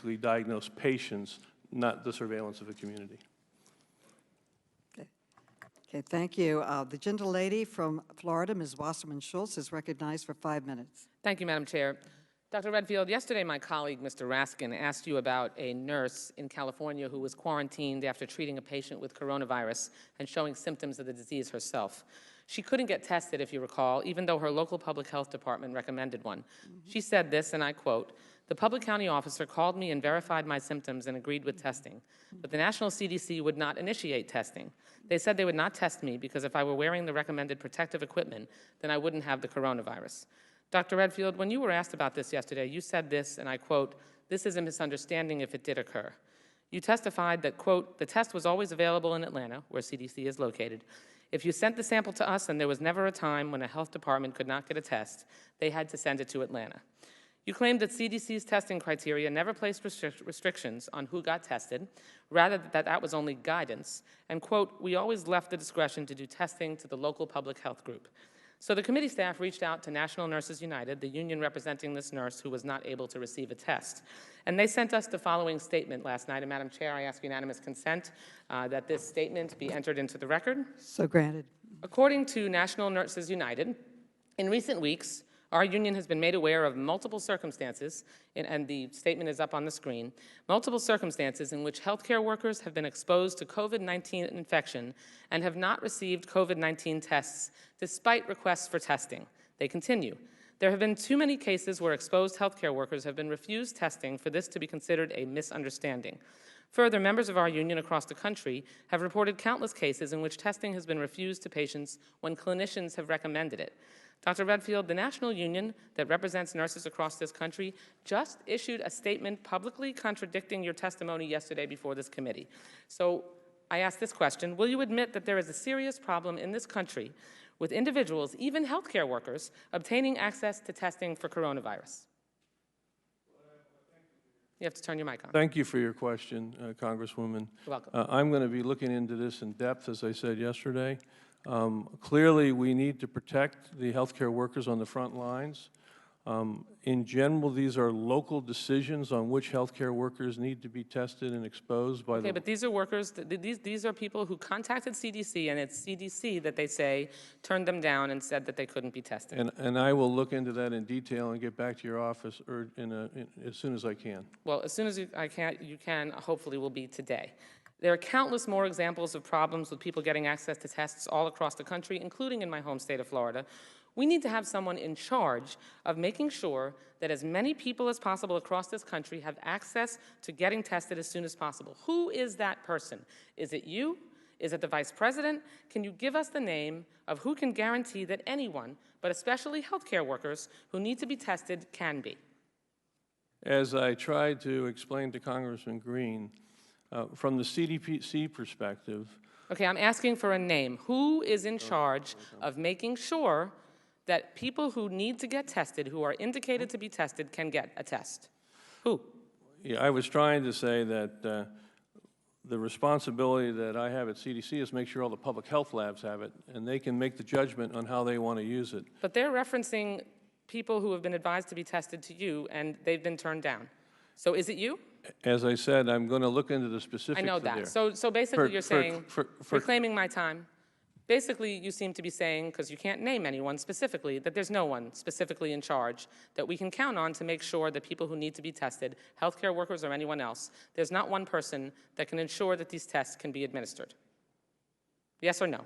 basically diagnose patients, not the surveillance of a community. Okay, thank you. The gentlelady from Florida, Ms. Wasserman Schultz, is recognized for 5 minutes. Thank you, Madam Chair. Dr. Redfield, yesterday my colleague, Mr. Raskin, asked you about a nurse in California who was quarantined after treating a patient with coronavirus and showing symptoms of the disease herself. She couldn't get tested, if you recall, even though her local public health department recommended one. She said this, and I quote, "The public county officer called me and verified my symptoms and agreed with testing, but the national CDC would not initiate testing. They said they would not test me because if I were wearing the recommended protective equipment, then I wouldn't have the coronavirus." Dr. Redfield, when you were asked about this yesterday, you said this, and I quote, "This is a misunderstanding if it did occur." You testified that, quote, "The test was always available in Atlanta, where CDC is located. If you sent the sample to us and there was never a time when a health department could not get a test, they had to send it to Atlanta." You claimed that CDC's testing criteria never placed restrictions on who got tested, rather that was only guidance, and, quote, "We always left the discretion to do testing to the local public health group." So the committee staff reached out to National Nurses United, the union representing this nurse who was not able to receive a test. And they sent us the following statement last night. And Madam Chair, I ask unanimous consent that this statement be entered into the record. So granted. According to National Nurses United, in recent weeks, our union has been made aware of multiple circumstances, and the statement is up on the screen, multiple circumstances in which healthcare workers have been exposed to COVID-19 infection and have not received COVID-19 tests despite requests for testing. They continue. There have been too many cases where exposed healthcare workers have been refused testing for this to be considered a misunderstanding. Further, members of our union across the country have reported countless cases in which testing has been refused to patients when clinicians have recommended it. Dr. Redfield, the national union that represents nurses across this country just issued a statement publicly contradicting your testimony yesterday before this committee. So I ask this question: will you admit that there is a serious problem in this country with individuals, even healthcare workers, obtaining access to testing for coronavirus? You have to turn your mic on. Thank you for your question, Congresswoman. You're welcome. I'm going to be looking into this in depth, as I said yesterday. Clearly, we need to protect the healthcare workers on the front lines. In general, these are local decisions on which healthcare workers need to be tested and exposed by Okay, but these are workers, these are people who contacted CDC, and it's CDC that they say turned them down and said that they couldn't be tested. And I will look into that in detail and get back to your office as soon as I can. Well, as soon as you can, hopefully will be today. There are countless more examples of problems with people getting access to tests all across the country, including in my home state of Florida. We need to have someone in charge of making sure that as many people as possible across this country have access to getting tested as soon as possible. Who is that person? Is it you? Is it the Vice President? Can you give us the name of who can guarantee that anyone, but especially healthcare workers who need to be tested, can be? As I tried to explain to Congressman Green, from the CDC perspective. Okay, I'm asking for a name. Who is in charge of making sure that people who need to get tested, who are indicated to be tested, can get a test? Who? Yeah, I was trying to say that the responsibility that I have at CDC is make sure all the public health labs have it, and they can make the judgment on how they want to use it. But they're referencing people who have been advised to be tested to you, and they've been turned down. So is it you? As I said, I'm going to look into the specifics. I know that. So basically you're saying, reclaiming my time, basically you seem to be saying, because you can't name anyone specifically, that there's no one specifically in charge that we can count on to make sure that people who need to be tested, healthcare workers or anyone else, there's not one person that can ensure that these tests can be administered. Yes or no?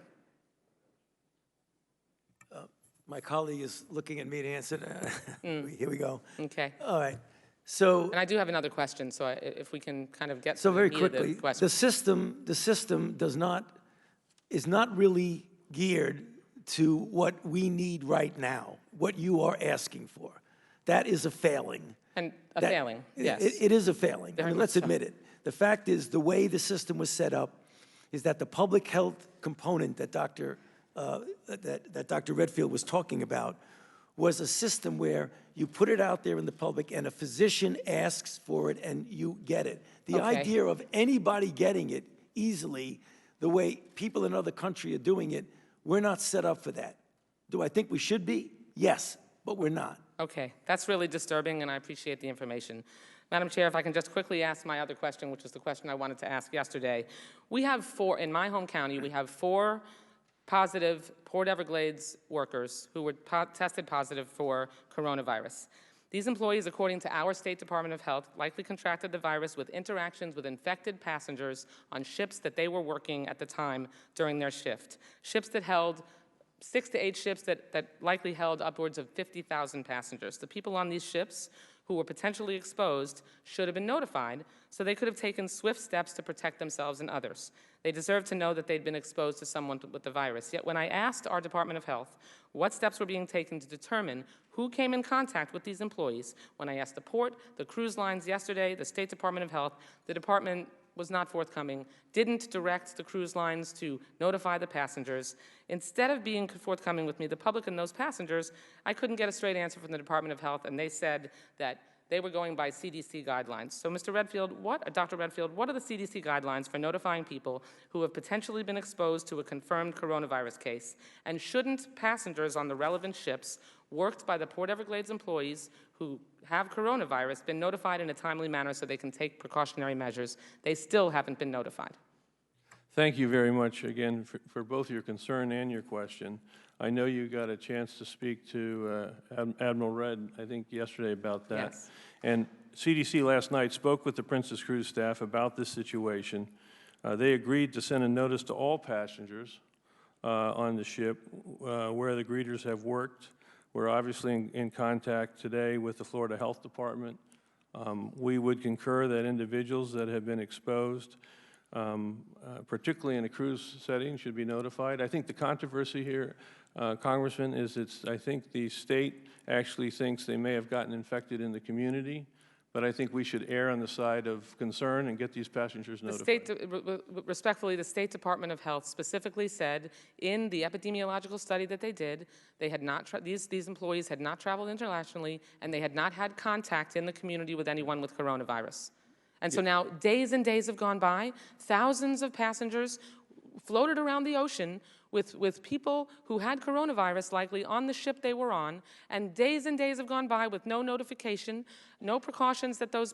My colleague is looking at me to answer. Here we go. Okay. All right. So, and I do have another question, so if we can kind of get so to very the meat of quickly, the question. the system is not really geared to what we need right now, what you are asking for. That is a failing. And a failing, yes. It is a failing. I mean, let's admit it. The fact is, the way the system was set up is that the public health component that Dr. Redfield was talking about was a system where you put it out there in the public and a physician asks for it and you get it. The idea of anybody getting it easily, the way people in other countries are doing it, we're not set up for that. Do I think we should be? Yes, but we're not. Okay, that's really disturbing, and I appreciate the information. Madam Chair, if I can just quickly ask my other question, which is the question I wanted to ask yesterday. We have four, in my home county, we have 4 positive Port Everglades workers who were tested positive for coronavirus. These employees, according to our State Department of Health, likely contracted the virus with interactions with infected passengers on ships that they were working at the time during their shift. Ships that held 6 to 8 ships that likely held upwards of 50,000 passengers. The people on these ships who were potentially exposed should have been notified so they could have taken swift steps to protect themselves and others. They deserve to know that they'd been exposed to someone with the virus. Yet when I asked our Department of Health what steps were being taken to determine who came in contact with these employees, when I asked the port, the cruise lines yesterday, the State Department of Health, the department was not forthcoming, didn't direct the cruise lines to notify the passengers. Instead of being forthcoming with me, the public and those passengers, I couldn't get a straight answer from the Department of Health, and they said that they were going by CDC guidelines. So, Mr. Redfield, Dr. Redfield, what are the CDC guidelines for notifying people who have potentially been exposed to a confirmed coronavirus case? And shouldn't passengers on the relevant ships worked by the Port Everglades employees who have coronavirus been notified in a timely manner so they can take precautionary measures? They still haven't been notified. Thank you very much again for both your concern and your question. I know you got a chance to speak to Admiral Redd, I think, yesterday about that. Yes. And CDC last night spoke with the Princess Cruise staff about this situation. They agreed to send a notice to all passengers on the ship where the greeters have worked. We're obviously in contact today with the Florida Health Department. We would concur that individuals that have been exposed, particularly in a cruise setting, should be notified. I think the controversy here, Congressman, is I think the state actually thinks they may have gotten infected in the community, but I think we should err on the side of concern and get these passengers notified. Respectfully, the State Department of Health specifically said in the epidemiological study that they did, they had not these employees had not traveled internationally, and they had not had contact in the community with anyone with coronavirus. And so now days and days have gone by, thousands of passengers floated around the ocean with people who had coronavirus likely on the ship they were on, and days have gone by with no notification, no precautions that those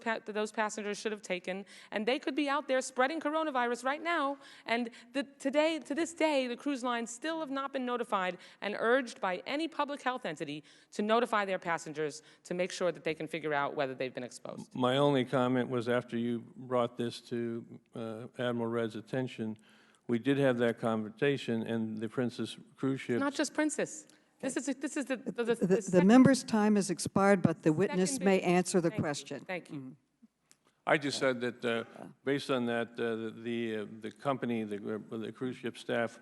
passengers should have taken, and they could be out there spreading coronavirus right now, and to this day, the cruise lines still have not been notified and urged by any public health entity to notify their passengers to make sure that they can figure out whether they've been exposed. My only comment was after you brought this to Admiral Redd's attention, we did have that conversation, and the Princess cruise ship. Not just Princess. This is The member's time has expired, but the witness may answer the question. Thank you. I just said that based on that, the company, the cruise ship staff,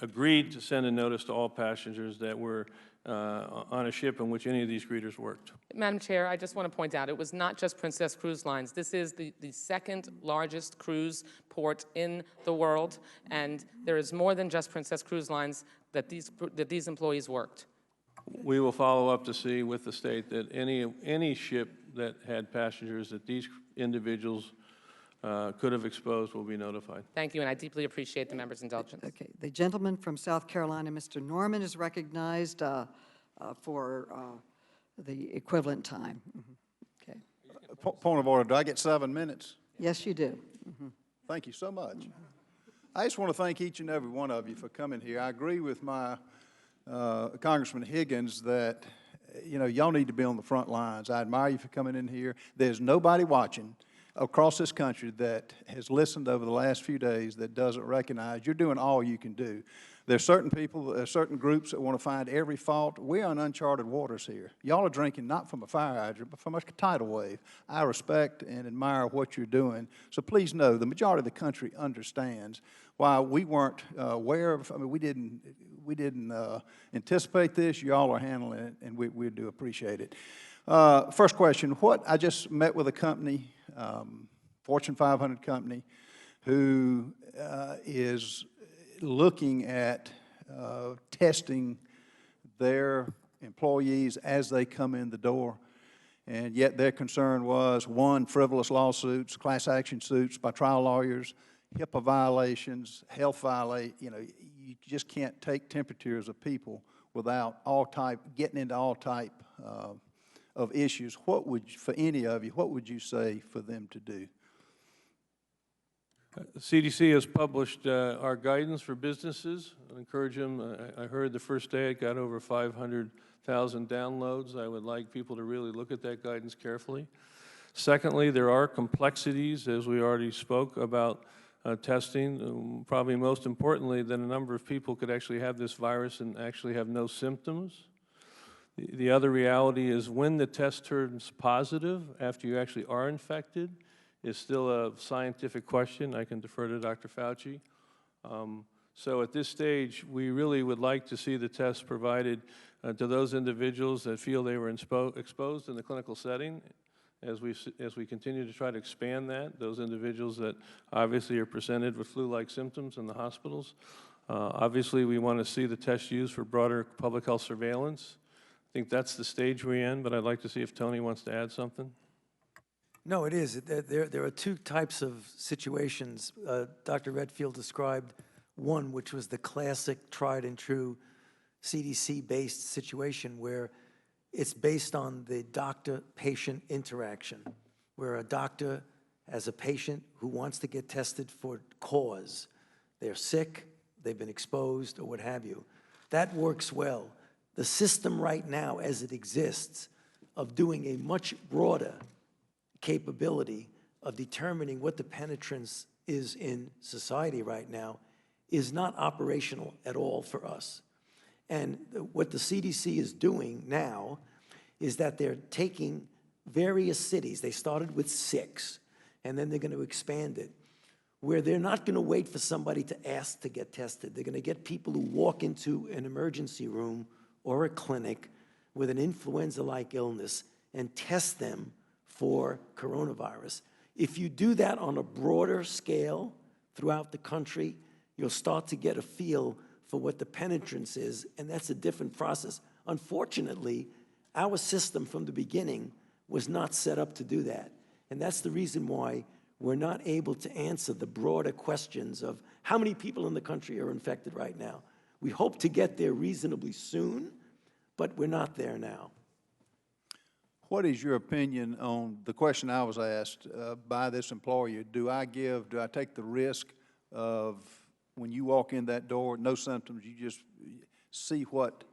agreed to send a notice to all passengers that were on a ship in which any of these greeters worked. Madam Chair, I just want to point out, it was not just Princess Cruise Lines. This is the second largest cruise port in the world, and there is more than just Princess Cruise Lines that these employees worked. We will follow up to see with the state that any ship that had passengers that these individuals could have exposed will be notified. Thank you, and I deeply appreciate the member's indulgence. Okay, the gentleman from South Carolina, Mr. Norman, is recognized for the equivalent time. Okay. Point of order, do I get 7 minutes? Yes, you do. Thank you so much. I just want to thank each and every one of you for coming here. I agree with my Congressman Higgins that, you know, y'all need to be on the front lines. I admire you for coming in here. There's nobody watching across this country that has listened over the last few days that doesn't recognize you're doing all you can do. There's certain people, certain groups that want to find every fault. We're on uncharted waters here. Y'all are drinking not from a fire hydrant, but from a tidal wave. I respect and admire what you're doing. So please know the majority of the country understands why we weren't aware of, I mean, we didn't anticipate this. Y'all are handling it, and we do appreciate it. First question, I just met with a company, Fortune 500 company, who is looking at testing their employees as they come in the door, and yet their concern was, one, frivolous lawsuits, class action suits by trial lawyers, HIPAA violations, health you know, you just can't take temperatures of people without getting into all type of issues, for any of you, what would you say for them to do? The CDC has published our guidance for businesses. I encourage them. I heard the first day it got over 500,000 downloads. I would like people to really look at that guidance carefully. Secondly, there are complexities, as we already spoke about testing. Probably most importantly, that a number of people could actually have this virus and actually have no symptoms. The other reality is when the test turns positive after you actually are infected is still a scientific question. I can defer to Dr. Fauci. So at this stage, we really would like to see the test provided to those individuals that feel they were exposed in the clinical setting. As we continue to try to expand that, those individuals that obviously are presented with flu-like symptoms in the hospitals. Obviously, we want to see the test used for broader public health surveillance. I think that's the stage we're in, but I'd like to see if Tony wants to add something. No, it is. There are two types of situations. Dr. Redfield described one, which was the classic tried and true CDC-based situation where it's based on the doctor-patient interaction, where a doctor has a patient who wants to get tested for cause. They're sick, they've been exposed, or what have you. That works well. The system right now, as it exists, of doing a much broader capability of determining what the penetrance is in society right now is not operational at all for us. And what the CDC is doing now is that they're taking various cities, they started with 6, and then they're going to expand it, where they're not going to wait for somebody to ask to get tested. They're going to get people who walk into an emergency room or a clinic with an influenza-like illness and test them for coronavirus. If you do that on a broader scale throughout the country, you'll start to get a feel for what the penetrance is, and that's a different process. Unfortunately, our system from the beginning was not set up to do that, and that's the reason why we're not able to answer the broader questions of how many people in the country are infected right now. We hope to get there reasonably soon, but we're not there now. What is your opinion on the question I was asked by this employer? Do I take the risk of when you walk in that door, no symptoms, you just see what,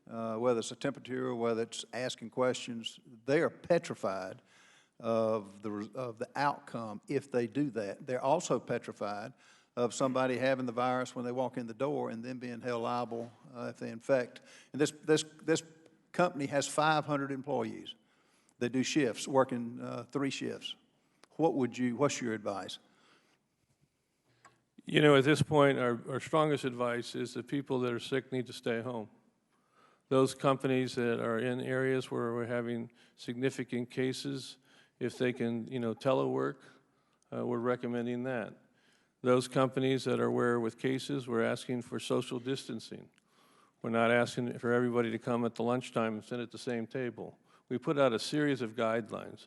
whether it's a temperature or whether it's asking questions, they are petrified of the outcome if they do that. They're also petrified of somebody having the virus when they walk in the door and then being held liable if they infect. And this company has 500 employees. They do shifts, working 3 shifts. What's your advice? You know, at this point, our strongest advice is that people that are sick need to stay home. Those companies that are in areas where we're having significant cases, if they can, telework, we're recommending that. Those companies that are where with cases, we're asking for social distancing. We're not asking for everybody to come at the lunchtime and sit at the same table. We put out a series of guidelines,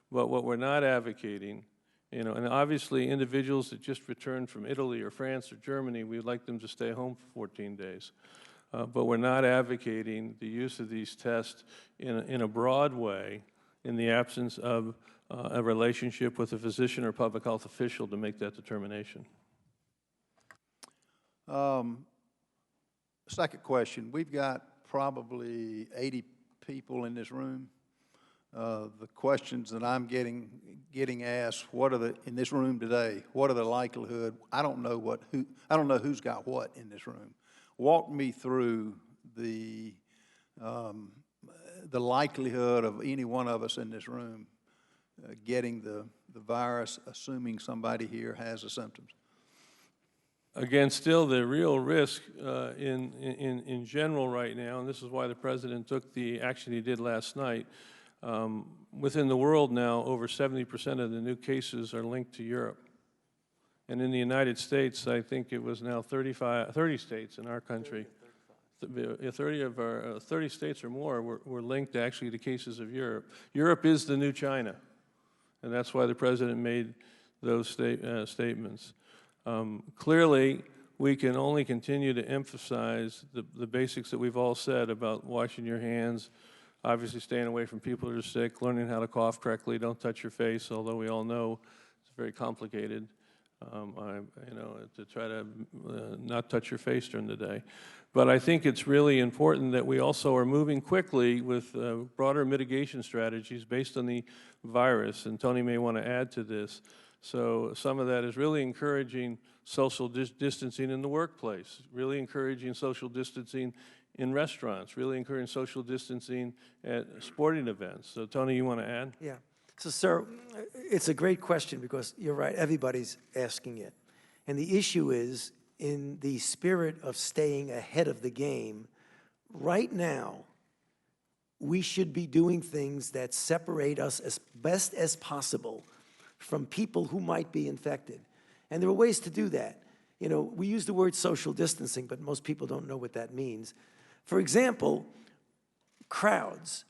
but what we're not advocating, and obviously individuals that just returned from Italy or France or Germany, we'd like them to stay home for 14 days. But we're not advocating the use of these tests in a broad way in the absence of a relationship with a physician or public health official to make that determination. Second question, we've got probably 80 people in this room. The questions that I'm getting asked, in this room today, what are the likelihood? I don't know who's got what in this room. Walk me through the likelihood of any one of us in this room getting the virus, assuming somebody here has the symptoms. Again, still the real risk in general right now, and this is why the President took the action he did last night, within the world now, over 70% of the new cases are linked to Europe. And in the United States, I think it was now 30 states in our country. 30 states or more were linked actually to cases of Europe. Europe is the new China, and that's why the President made those statements. Clearly, we can only continue to emphasize the basics that we've all said about washing your hands, obviously staying away from people who are sick, learning how to cough correctly, don't touch your face, although we all know it's very complicated. To try to not touch your face during the day. But I think it's really important that we also are moving quickly with broader mitigation strategies based on the virus, and Tony may want to add to this. So some of that is really encouraging social distancing in the workplace, really encouraging social distancing in restaurants, really encouraging social distancing at sporting events. So Tony, you want to add? Yeah. So, sir, it's a great question because you're right, everybody's asking it. And the issue is, in the spirit of staying ahead of the game, right now, we should be doing things that separate us as best as possible from people who might be infected. And there are ways to do that. You know, we use the word social distancing, but most people don't know what that means. For example, crowds.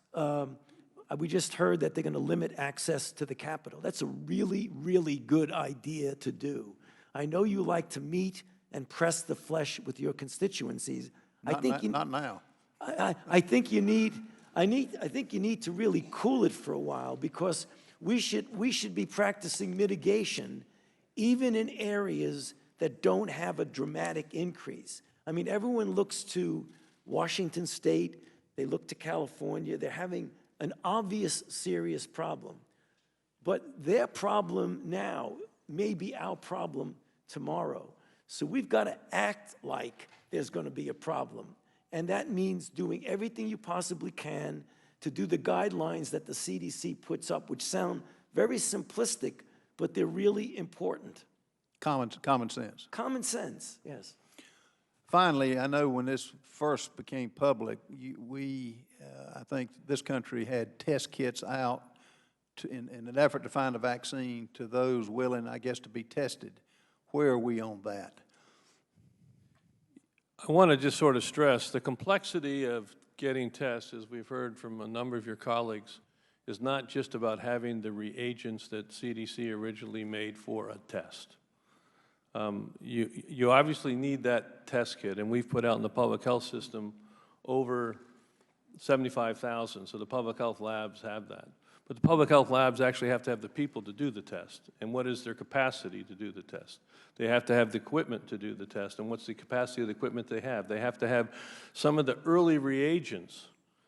We just heard that they're going to limit access to the Capitol. That's a really, really good idea to do. I know you like to meet and press the flesh with your constituencies. Not now. I think you need to really cool it for a while, because we should be practicing mitigation even in areas that don't have a dramatic increase. I mean, everyone looks to Washington State, they look to California, they're having an obvious serious problem. But their problem now may be our problem tomorrow. So we've got to act like there's going to be a problem. And that means doing everything you possibly can to do the guidelines that the CDC puts up, which sound very simplistic, but they're really important. Common sense. Common sense, yes. Finally, I know when this first became public, I think this country had test kits out in an effort to find a vaccine to those willing, I guess, to be tested. Where are we on that? I want to just sort of stress the complexity of getting tests, as we've heard from a number of your colleagues, is not just about having the reagents that CDC originally made for a test. You obviously need that test kit, and we've put out in the public health system over 75,000, so the public health labs have that. But the public health labs actually have to have the people to do the test, and what is their capacity to do the test? They have to have the equipment to do the test, and what's the capacity of the equipment they have? They have to have some of the early reagents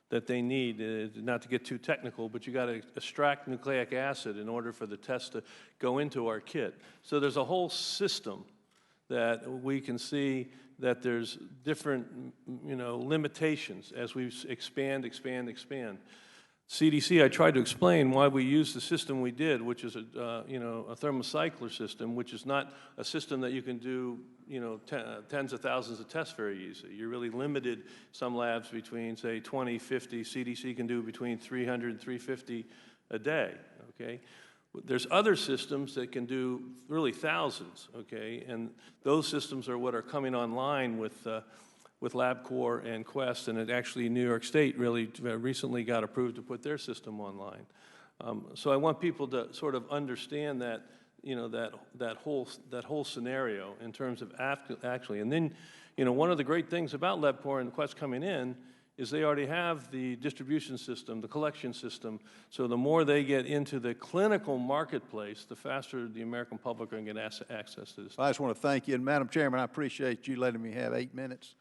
that they need, not to get too technical, but you got to extract nucleic acid in order for the test to go into our kit. So there's a whole system that we can see that there's different, limitations as we expand. CDC, I tried to explain why we use the system we did, which is a thermocycler system, which is not a system that you can do, tens of thousands of tests very easily. You're really limited, some labs between, say, 20, 50. CDC can do between 300 and 350 a day, okay? There's other systems that can do really thousands, okay? And those systems are what are coming online with LabCorp and Quest, and it actually New York State really recently got approved to put their system online. So I want people to sort of understand that, that whole scenario in terms of actually. And then, one of the great things about LabCorp and Quest coming in is they already have the distribution system, the collection system. So the more they get into the clinical marketplace, the faster the American public are going to get access to this. I just want to thank you, and Madam Chairman, I appreciate you letting me have 8 minutes.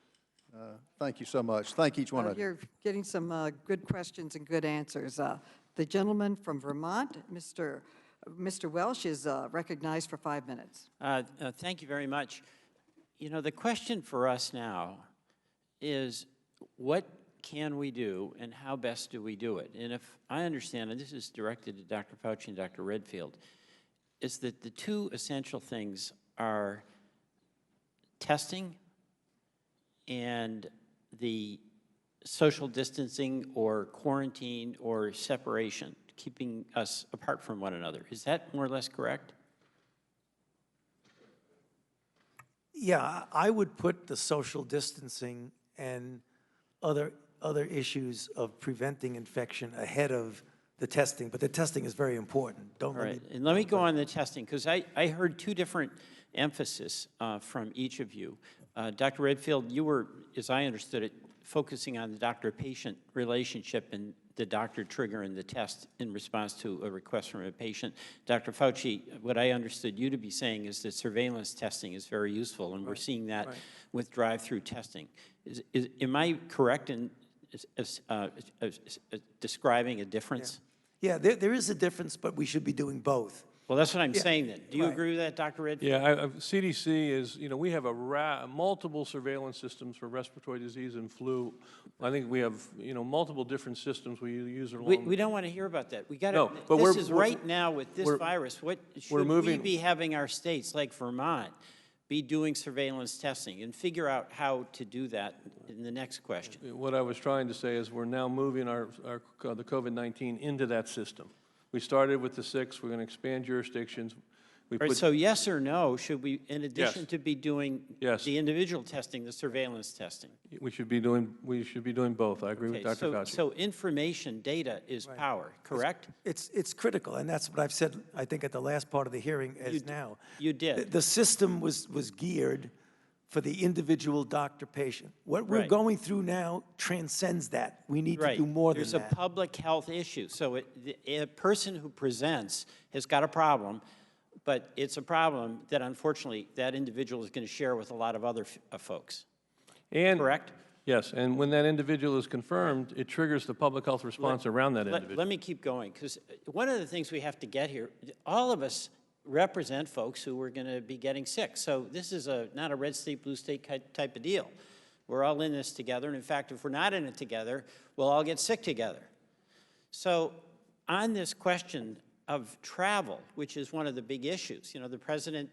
Thank you so much. Thank each one of you. You're getting some good questions and good answers. The gentleman from Vermont, Mr. Welsh, is recognized for 5 minutes. Thank you very much. The question for us now is, what can we do and how best do we do it? And if I understand, and this is directed to Dr. Fauci and Dr. Redfield, is that the two essential things are testing and the social distancing or quarantine or separation, keeping us apart from one another. Is that more or less correct? Yeah, I would put the social distancing and other issues of preventing infection ahead of the testing, but the testing is very important. And let me go on the testing, because I heard two different emphasis from each of you. Dr. Redfield, you were, as I understood it, focusing on the doctor-patient relationship and the doctor triggering the test in response to a request from a patient. Dr. Fauci, what I understood you to be saying is that surveillance testing is very useful, and we're seeing that with drive-through testing. Am I correct in describing a difference? Yeah, there is a difference, but we should be doing both. Well, that's what I'm saying then. Do you agree with that, Dr. Redfield? Yeah, CDC is, we have multiple surveillance systems for respiratory disease and flu. I think we have, multiple different systems we use along. We don't want to hear about that. We got to, No, but this is right now with this we're- virus. What we're should we moving- be having our states like Vermont be doing surveillance testing and figure out how to do that in the next question? What I was trying to say is we're now moving the COVID-19 into that system. We started with the 6, we're going to expand jurisdictions. We Right, put, so yes or no, should we, in addition Yes. to be doing Yes. the individual testing, the surveillance testing? we should be doing both. I agree with Okay, Dr. Fauci. so information, data is power, correct? It's critical, and that's what I've said, I think, at the last part of the hearing as now. You did. The system was geared for the individual doctor-patient. What we're Right. going through now transcends that. We need to do more than There's that. a public health issue. So a person who presents has got a problem, but it's a problem that unfortunately that individual is going to share with a lot of other folks. And Correct? Yes, and when that individual is confirmed, it triggers the public health response around that individual. Let me keep going, because one of the things we have to get here, all of us represent folks who are going to be getting sick. So this is not a red state, blue state type of deal. We're all in this together, and in fact, if we're not in it together, we'll all get sick together. So on this question of travel, which is one of the big issues, the president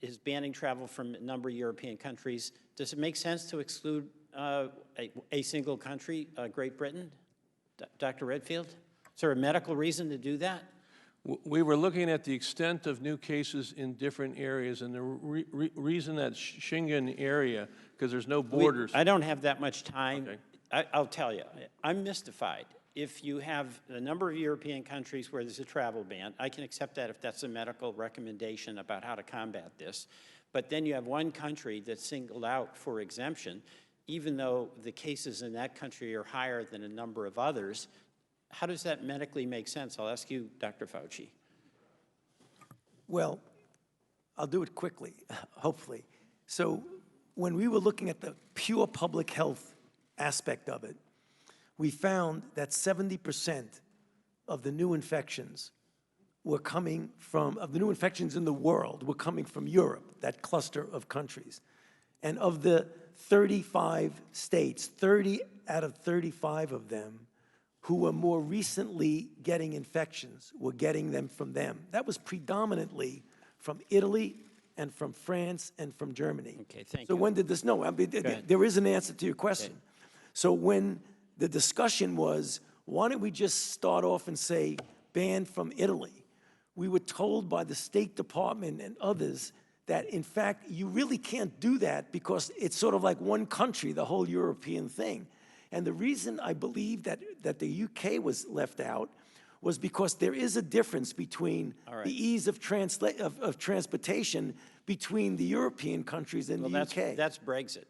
is banning travel from a number of European countries. Does it make sense to exclude a single country, Great Britain? Dr. Redfield? Is there a medical reason to do that? We were looking at the extent of new cases in different areas, and the reason that Schengen area, because there's no borders. I don't have that much time. Okay. I'll tell you, I'm mystified. If you have a number of European countries where there's a travel ban, I can accept that if that's a medical recommendation about how to combat this. But then you have one country that's singled out for exemption, even though the cases in that country are higher than a number of others. How does that medically make sense? I'll ask you, Dr. Fauci. Well, I'll do it quickly, hopefully. So when we were looking at the pure public health aspect of it, we found that 70% of the new infections were coming from, of the new infections in the world were coming from Europe, that cluster of countries. And of the 35 states, 30 out of 35 of them who were more recently getting infections were getting them from them. That was predominantly from Italy and from France and from Germany. Okay, thank you. So when did this, no, I mean, there is an answer to your question. Okay. So when the discussion was, why don't we just start off and say banned from Italy? We were told by the State Department and others that, in fact, you really can't do that because it's sort of like one country, the whole European thing. And the reason I believe that the UK was left out was because there is a difference between the ease of transportation between the European countries and the UK. That's Brexit.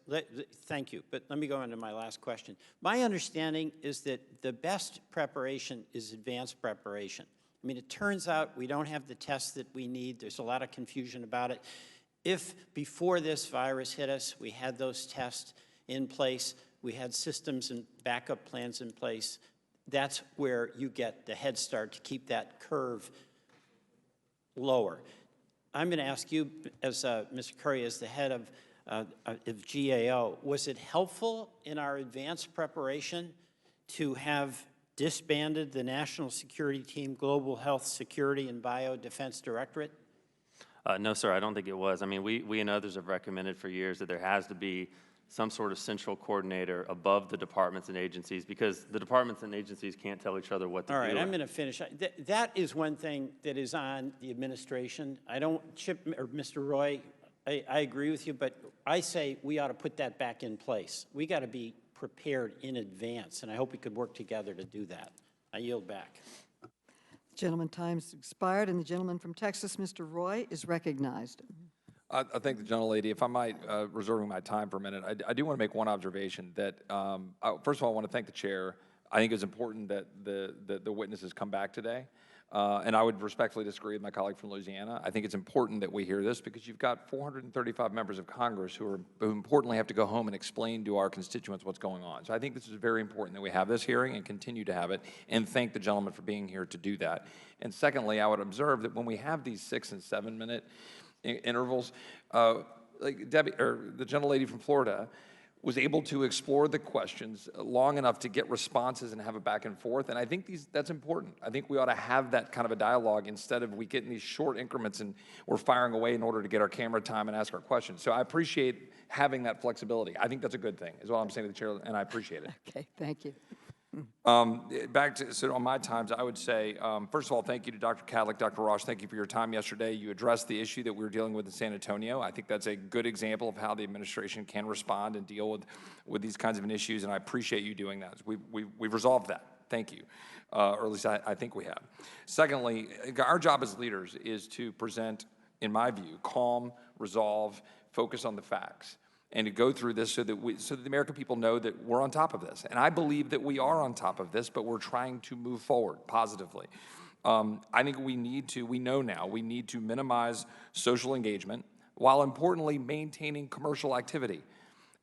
Thank you. But let me go on to my last question. My understanding is that the best preparation is advanced preparation. I mean, it turns out we don't have the tests that we need. There's a lot of confusion about it. If before this virus hit us, we had those tests in place, we had systems and backup plans in place, that's where you get the head start to keep that curve lower. I'm going to ask you, as Mr. Curry, as the head of GAO, was it helpful in our advanced preparation to have disbanded the National Security Team, Global Health Security and Biodefense Directorate? No, sir, I don't think it was. I mean, we and others have recommended for years that there has to be some sort of central coordinator above the departments and agencies, because the departments and agencies can't tell each other what to do. All right, I'm going to finish. That is one thing that is on the administration. I don't, Chip or Mr. Roy, I agree with you, but I say we ought to put that back in place. We got to be prepared in advance, and I hope we could work together to do that. I yield back. Gentleman, time's expired, and the gentleman from Texas, Mr. Roy, is recognized. I thank the gentlelady. If I might, reserving my time for a minute, I do want to make one observation that, first of all, I want to thank the chair I think it's important that the witnesses come back today. And I would respectfully disagree with my colleague from Louisiana. I think it's important that we hear this because you've got 435 members of Congress who importantly have to go home and explain to our constituents what's going on. So I think this is very important that we have this hearing and continue to have it, and thank the gentleman for being here to do that. And secondly, I would observe that when we have these 6- and 7-minute intervals, like Debbie, or the gentlelady from Florida, was able to explore the questions long enough to get responses and have a back and forth. And I think that's important. I think we ought to have that kind of a dialogue instead of we get in these short increments and we're firing away in order to get our camera time and ask our questions. So I appreciate having that flexibility. I think that's a good thing, is what I'm saying to the chair, and I appreciate it. Okay, thank you. So on my times, I would say, first of all, thank you to Dr. Cadlick, Dr. Ross. Thank you for your time yesterday. You addressed the issue that we were dealing with in San Antonio. I think that's a good example of how the administration can respond and deal with these kinds of issues, and I appreciate you doing that. We've resolved that. Thank you. Or at least I think we have. Secondly, our job as leaders is to present, in my view, calm, resolve, focus on the facts, and to go through this so that the American people know that we're on top of this. And I believe that we are on top of this, but we're trying to move forward positively. I think we know now, we need to minimize social engagement while importantly maintaining commercial activity.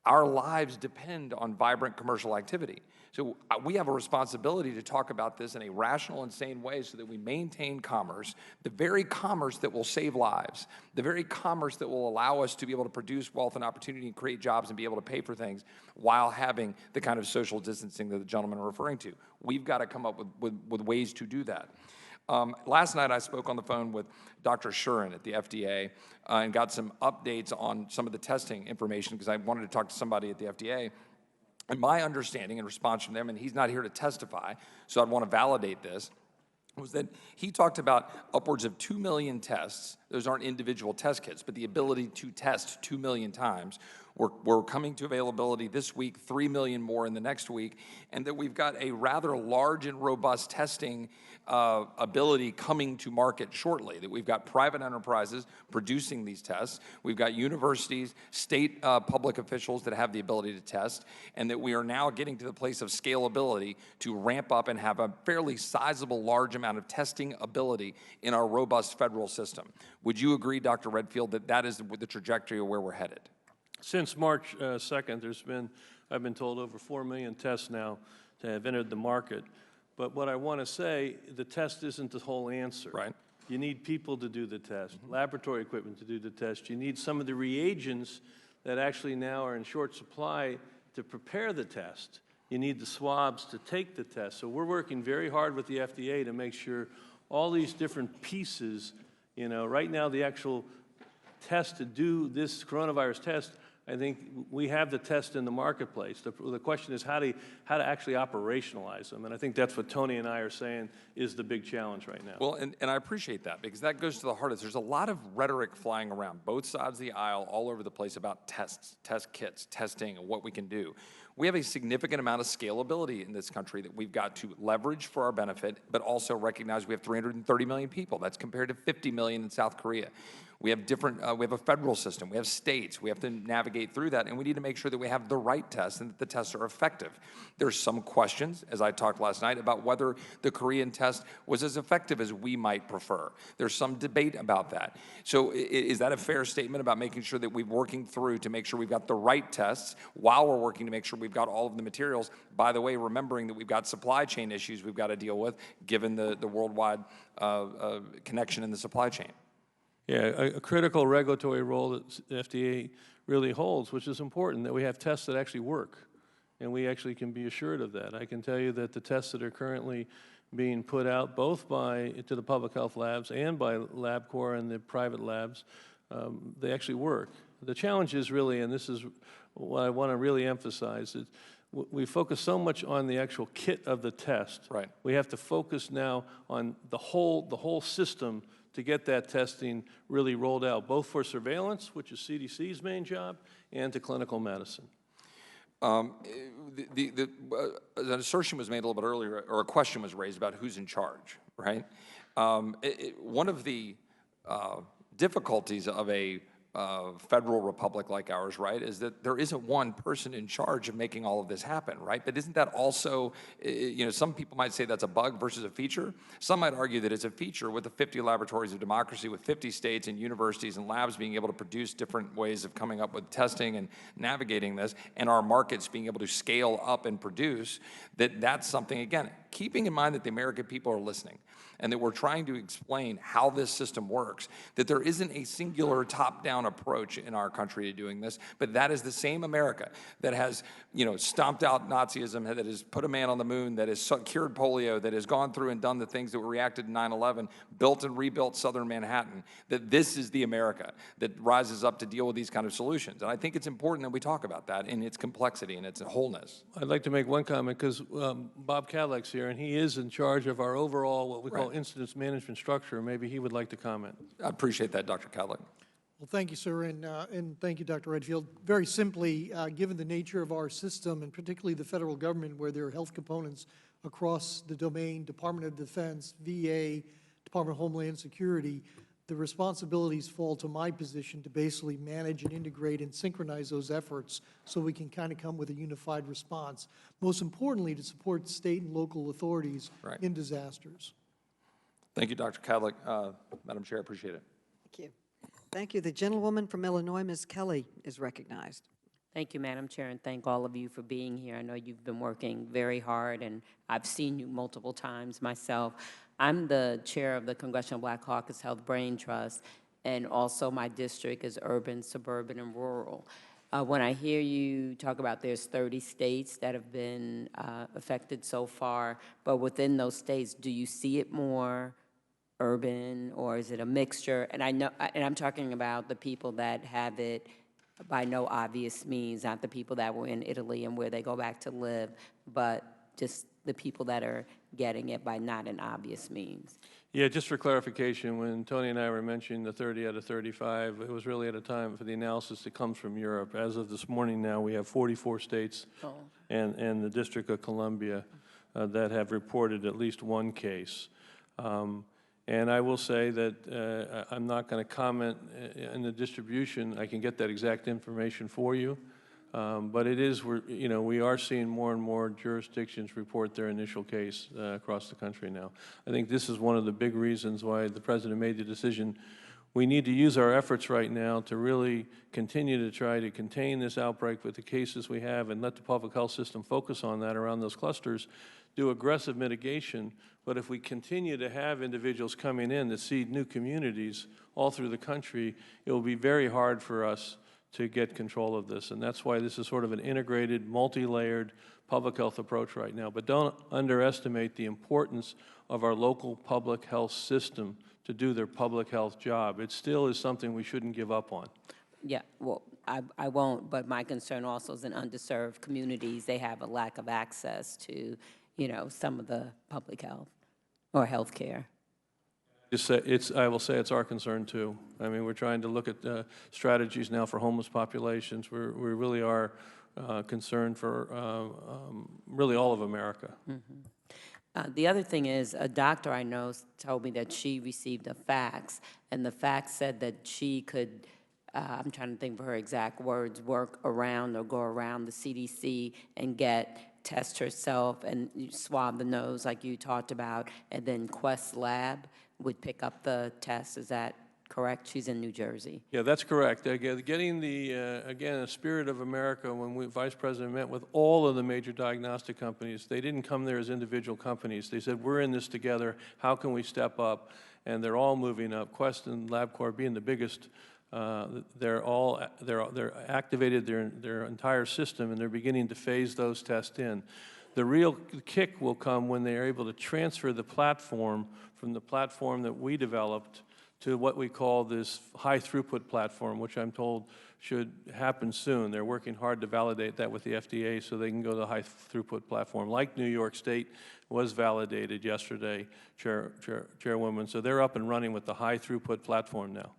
Our lives depend on vibrant commercial activity. So we have a responsibility to talk about this in a rational and sane way so that we maintain commerce, the very commerce that will save lives, the very commerce that will allow us to be able to produce wealth and opportunity and create jobs and be able to pay for things while having the kind of social distancing that the gentleman are referring to. We've got to come up with ways to do that. Last night I spoke on the phone with Dr. Shurin at the FDA and got some updates on some of the testing information because I wanted to talk to somebody at the FDA. And my understanding in response from them, and he's not here to testify, so I'd want to validate this, was that he talked about upwards of 2 million tests. Those aren't individual test kits, but the ability to test 2 million times. We're coming to availability this week, 3 million more in the next week, and that we've got a rather large and robust testing ability coming to market shortly, that we've got private enterprises producing these tests, we've got universities, state public officials that have the ability to test, and that we are now getting to the place of scalability to ramp up and have a fairly sizable large amount of testing ability in our robust federal system. Would you agree, Dr. Redfield, that that is the trajectory of where we're headed? Since March 2nd, I've been told, over 4 million tests now to have entered the market. But what I want to say, the test isn't the whole answer. Right. You need people to do the test, laboratory equipment to do the test. You need some of the reagents that actually now are in short supply to prepare the test. You need the swabs to take the test. So we're working very hard with the FDA to make sure all these different pieces, right now the actual test to do this coronavirus test, I think we have the test in the marketplace. The question is how to actually operationalize them, and I think that's what Tony and I are saying is the big challenge right now. Well, and I appreciate that because that goes to the heart of it. There's a lot of rhetoric flying around both sides of the aisle all over the place about tests, test kits, testing, and what we can do. We have a significant amount of scalability in this country that we've got to leverage for our benefit, but also recognize we have 330 million people. That's compared to 50 million in South Korea. We have we have a federal system, we have states, we have to navigate through that, and we need to make sure that we have the right tests and that the tests are effective. There's some questions, as I talked last night, about whether the Korean test was as effective as we might prefer. There's some debate about that. So is that a fair statement about making sure that we're working through to make sure we've got the right tests while we're working to make sure we've got all of the materials? By the way, remembering that we've got supply chain issues we've got to deal with given the worldwide connection in the supply chain. Yeah, a critical regulatory role that the FDA really holds, which is important, that we have tests that actually work, and we actually can be assured of that. I can tell you that the tests that are currently being put out, both to the public health labs and by LabCorp and the private labs, they actually work. The challenge is really, and this is what I want to really emphasize, is we focus so much on the actual kit of the test. Right. We have to focus now on the whole system to get that testing really rolled out, both for surveillance, which is CDC's main job, and to clinical medicine. An assertion was made a little bit earlier, or a question was raised about who's in charge, right? One of the difficulties of a federal republic like ours, right, is that there isn't one person in charge of making all of this happen, right? But isn't that also, you know, some people might say that's a bug versus a feature. Some might argue that it's a feature with the 50 laboratories of democracy, with 50 states and universities and labs being able to produce different ways of coming up with testing and navigating this, and our markets being able to scale up and produce, that's something, again, keeping in mind that the American people are listening and that we're trying to explain how this system works, that there isn't a singular top-down approach in our country to doing this, but that is the same America that has, you know, stomped out Nazism, that has put a man on the moon, that has cured polio, that has gone through and done the things that were reacted to 9/11, built and rebuilt southern Manhattan, that this is the America that rises up to deal with these kind of solutions. And I think it's important that we talk about that in its complexity and its wholeness. I'd like to make one comment because Bob Cadlick's here, and he is in charge of our overall, what we call incidents management structure. Maybe he would like to comment. I appreciate that, Dr. Cadlick. Well, thank you, sir, and thank you, Dr. Redfield. Very simply, given the nature of our system, and particularly the federal government, where there are health components across the domain, Department of Defense, VA, Department of Homeland Security, the responsibilities fall to my position to basically manage and integrate and synchronize those efforts so we can kind of come with a unified response. Most importantly, to support state and local authorities in disasters. Thank you, Dr. Cadlick. Madam Chair, I appreciate it. Thank you. Thank you. The gentlewoman from Illinois, Ms. Kelly, is recognized. Thank you, Madam Chair, and thank all of you for being here. I know you've been working very hard, and I've seen you multiple times myself. I'm the chair of the Congressional Black Caucus Health Brain Trust, and also my district is urban, suburban, and rural. When I hear you talk about there's 30 states that have been affected so far, but within those states, do you see it more urban, or is it a mixture? And I know, and I'm talking about the people that have it by no obvious means, not the people that were in Italy and where they go back to live, but just the people that are getting it by not an obvious means. Yeah, just for clarification, when Tony and I were mentioning the 30 out of 35, it was really at a time for the analysis that comes from Europe. As of this morning now, we have 44 states and the District of Columbia that have reported at least one case. And I will say that I'm not going to comment in the distribution. I can get that exact information for you. But it is, we are seeing more and more jurisdictions report their initial case across the country now. I think this is one of the big reasons why the President made the decision. We need to use our efforts right now to really continue to try to contain this outbreak with the cases we have and let the public health system focus on that around those clusters, do aggressive mitigation. But if we continue to have individuals coming in that seed new communities all through the country, it will be very hard for us to get control of this. And that's why this is sort of an integrated, multi-layered public health approach right now. But don't underestimate the importance of our local public health system to do their public health job. It still is something we shouldn't give up on. Yeah, well, I won't, but my concern also is in underserved communities. They have a lack of access to, some of the public health or health care. I will say it's our concern too. I mean, we're trying to look at strategies now for homeless populations. We really are concerned for really all of America. Mm-hmm. The other thing is, a doctor I know told me that she received a fax, and the fax said that she could, I'm trying to think of her exact words, work around or go around the CDC and test herself and swab the nose like you talked about, and then Quest Lab would pick up the test. Is that correct? She's in New Jersey. Yeah, that's correct. Getting the spirit of America, when Vice President met with all of the major diagnostic companies, they didn't come there as individual companies. They said, we're in this together. How can we step up? And they're all moving up. Quest and LabCorp being the biggest, they're activated their entire system, and they're beginning to phase those tests in. The real kick will come when they are able to transfer the platform from the platform that we developed to what we call this high throughput platform, which I'm told should happen soon. They're working hard to validate that with the FDA so they can go to the high throughput platform, like New York State was validated yesterday, Chairwoman. So they're up and running with the high throughput platform now.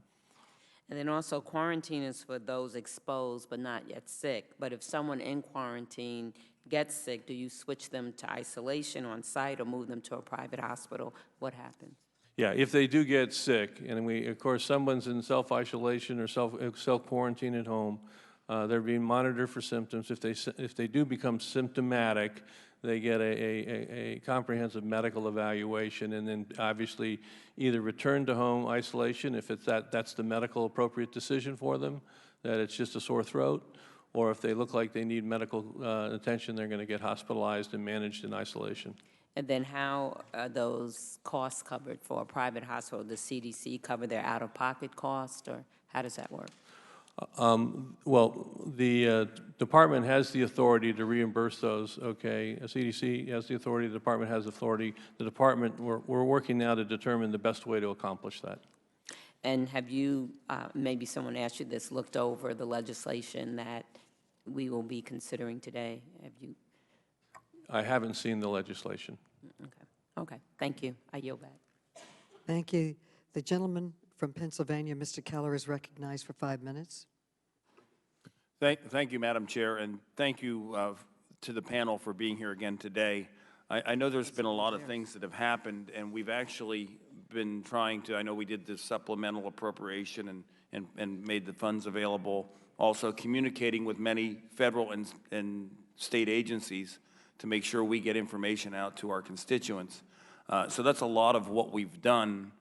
And then also quarantine is for those exposed but not yet sick. But if someone in quarantine gets sick, do you switch them to isolation on site or move them to a private hospital? What happens? Yeah, if they do get sick, and of course, someone's in self-isolation or self-quarantine at home, they're being monitored for symptoms. If they do become symptomatic, they get a comprehensive medical evaluation, and then obviously either return to home isolation if that's the medical appropriate decision for them, that it's just a sore throat, or if they look like they need medical attention, they're going to get hospitalized and managed in isolation. And then how are those costs covered for a private hospital? Does CDC cover their out-of-pocket cost, or how does that work? Well, the department has the authority to reimburse those, okay? CDC has the authority, the department has authority. The department, we're working now to determine the best way to accomplish that. And have you, maybe someone asked you this, looked over the legislation that we will be considering today? Have you? I haven't seen the legislation. Okay, thank you. I yield back. Thank you. The gentleman from Pennsylvania, Mr. Keller, is recognized for 5 minutes. Thank you, Madam Chair, and thank you to the panel for being here again today. I know there's been a lot of things that have happened, and we've actually been trying to, I know we did this supplemental appropriation and made the funds available, also communicating with many federal and state agencies to make sure we get information out to our constituents. So that's a lot of what we've done.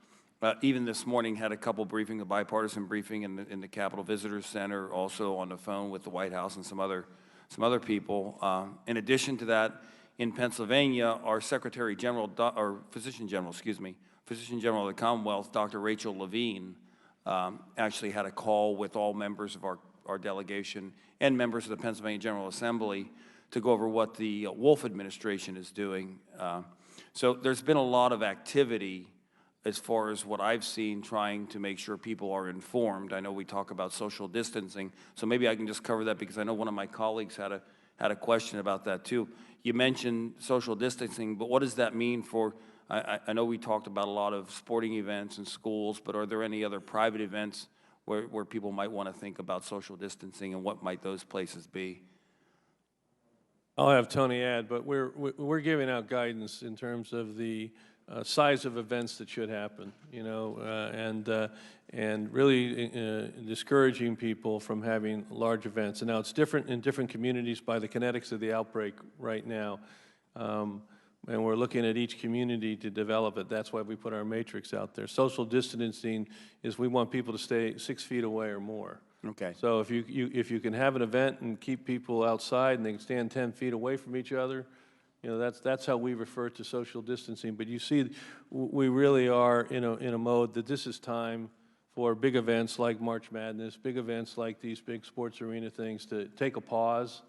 Even this morning, had a couple briefings, a bipartisan briefing in the Capitol Visitors Center, also on the phone with the White House and some other people. In addition to that, in Pennsylvania, our Secretary General, or Physician General, excuse me, Physician General of the Commonwealth, Dr. Rachel Levine, actually had a call with all members of our delegation and members of the Pennsylvania General Assembly to go over what the Wolf administration is doing. So there's been a lot of activity as far as what I've seen, trying to make sure people are informed. I know we talk about social distancing, so maybe I can just cover that because I know one of my colleagues had a question about that too. You mentioned social distancing, but what does that mean for, I know we talked about a lot of sporting events and schools, but are there any other private events where people might want to think about social distancing, and what might those places be? I'll have Tony add, but we're giving out guidance in terms of the size of events that should happen, you know, and really discouraging people from having large events. And now it's different in different communities by the kinetics of the outbreak right now. And we're looking at each community to develop it. That's why we put our matrix out there. Social distancing is we want people to stay 6 feet away or more. Okay. So if you can have an event and keep people outside and they can stand 10 feet away from each other, you know, that's how we refer to social distancing. But you see, we really are in a mode that this is time for big events like March Madness, big events like these big sports arena things to take a pause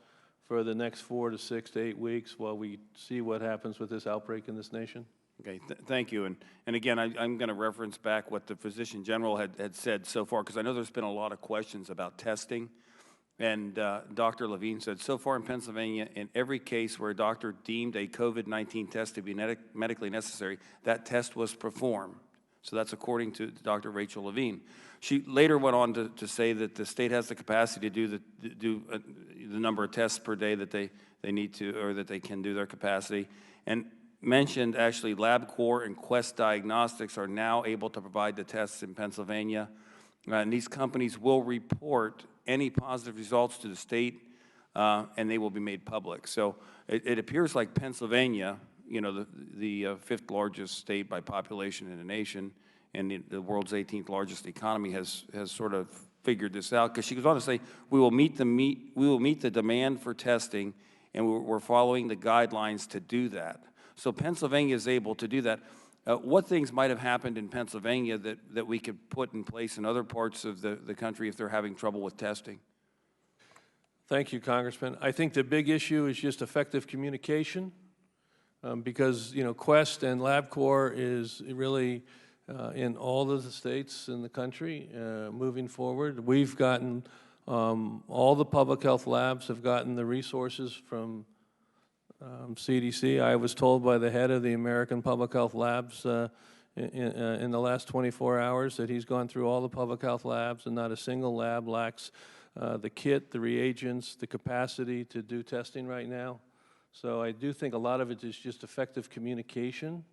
for the next 4 to 6 to 8 weeks while we see what happens with this outbreak in this nation. Okay, thank you. And again, I'm going to reference back what the Physician General had said so far, because I know there's been a lot of questions about testing. And Dr. Levine said, so far in Pennsylvania, in every case where a doctor deemed a COVID-19 test to be medically necessary, that test was performed. So that's according to Dr. Rachel Levine. She later went on to say that the state has the capacity to do the number of tests per day that they need to, or that they can do their capacity. And mentioned actually LabCorp and Quest Diagnostics are now able to provide the tests in Pennsylvania. And these companies will report any positive results to the state, and they will be made public. So it appears like Pennsylvania, you know, the 5th largest state by population in the nation, and the world's 18th largest economy has sort of figured this out. Because she goes on to say, we will meet the demand for testing, and we're following the guidelines to do that. So Pennsylvania is able to do that. What things might have happened in Pennsylvania that we could put in place in other parts of the country if they're having trouble with testing? Thank you, Congressman. I think the big issue is just effective communication, because, you know, Quest and LabCorp is really in all of the states in the country moving forward. We've gotten, all the public health labs have gotten the resources from CDC. I was told by the head of the American Public Health Labs in the last 24 hours that he's gone through all the public health labs, and not a single lab lacks the kit, the reagents, the capacity to do testing right now. So I do think a lot of it is just effective communication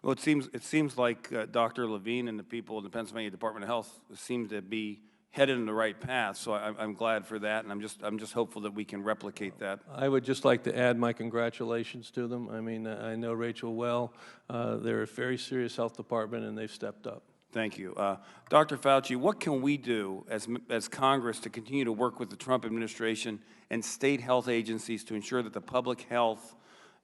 Well, it seems like Dr. Levine and the people in the Pennsylvania Department of Health seem to be headed in the right path, so I'm glad for that, and I'm just hopeful that we can replicate that. I would just like to add my congratulations to them. I mean, I know Rachel well. They're a very serious health department, and they've stepped up. Thank you. Dr. Fauci, what can we do as Congress to continue to work with the Trump administration and state health agencies to ensure that the public health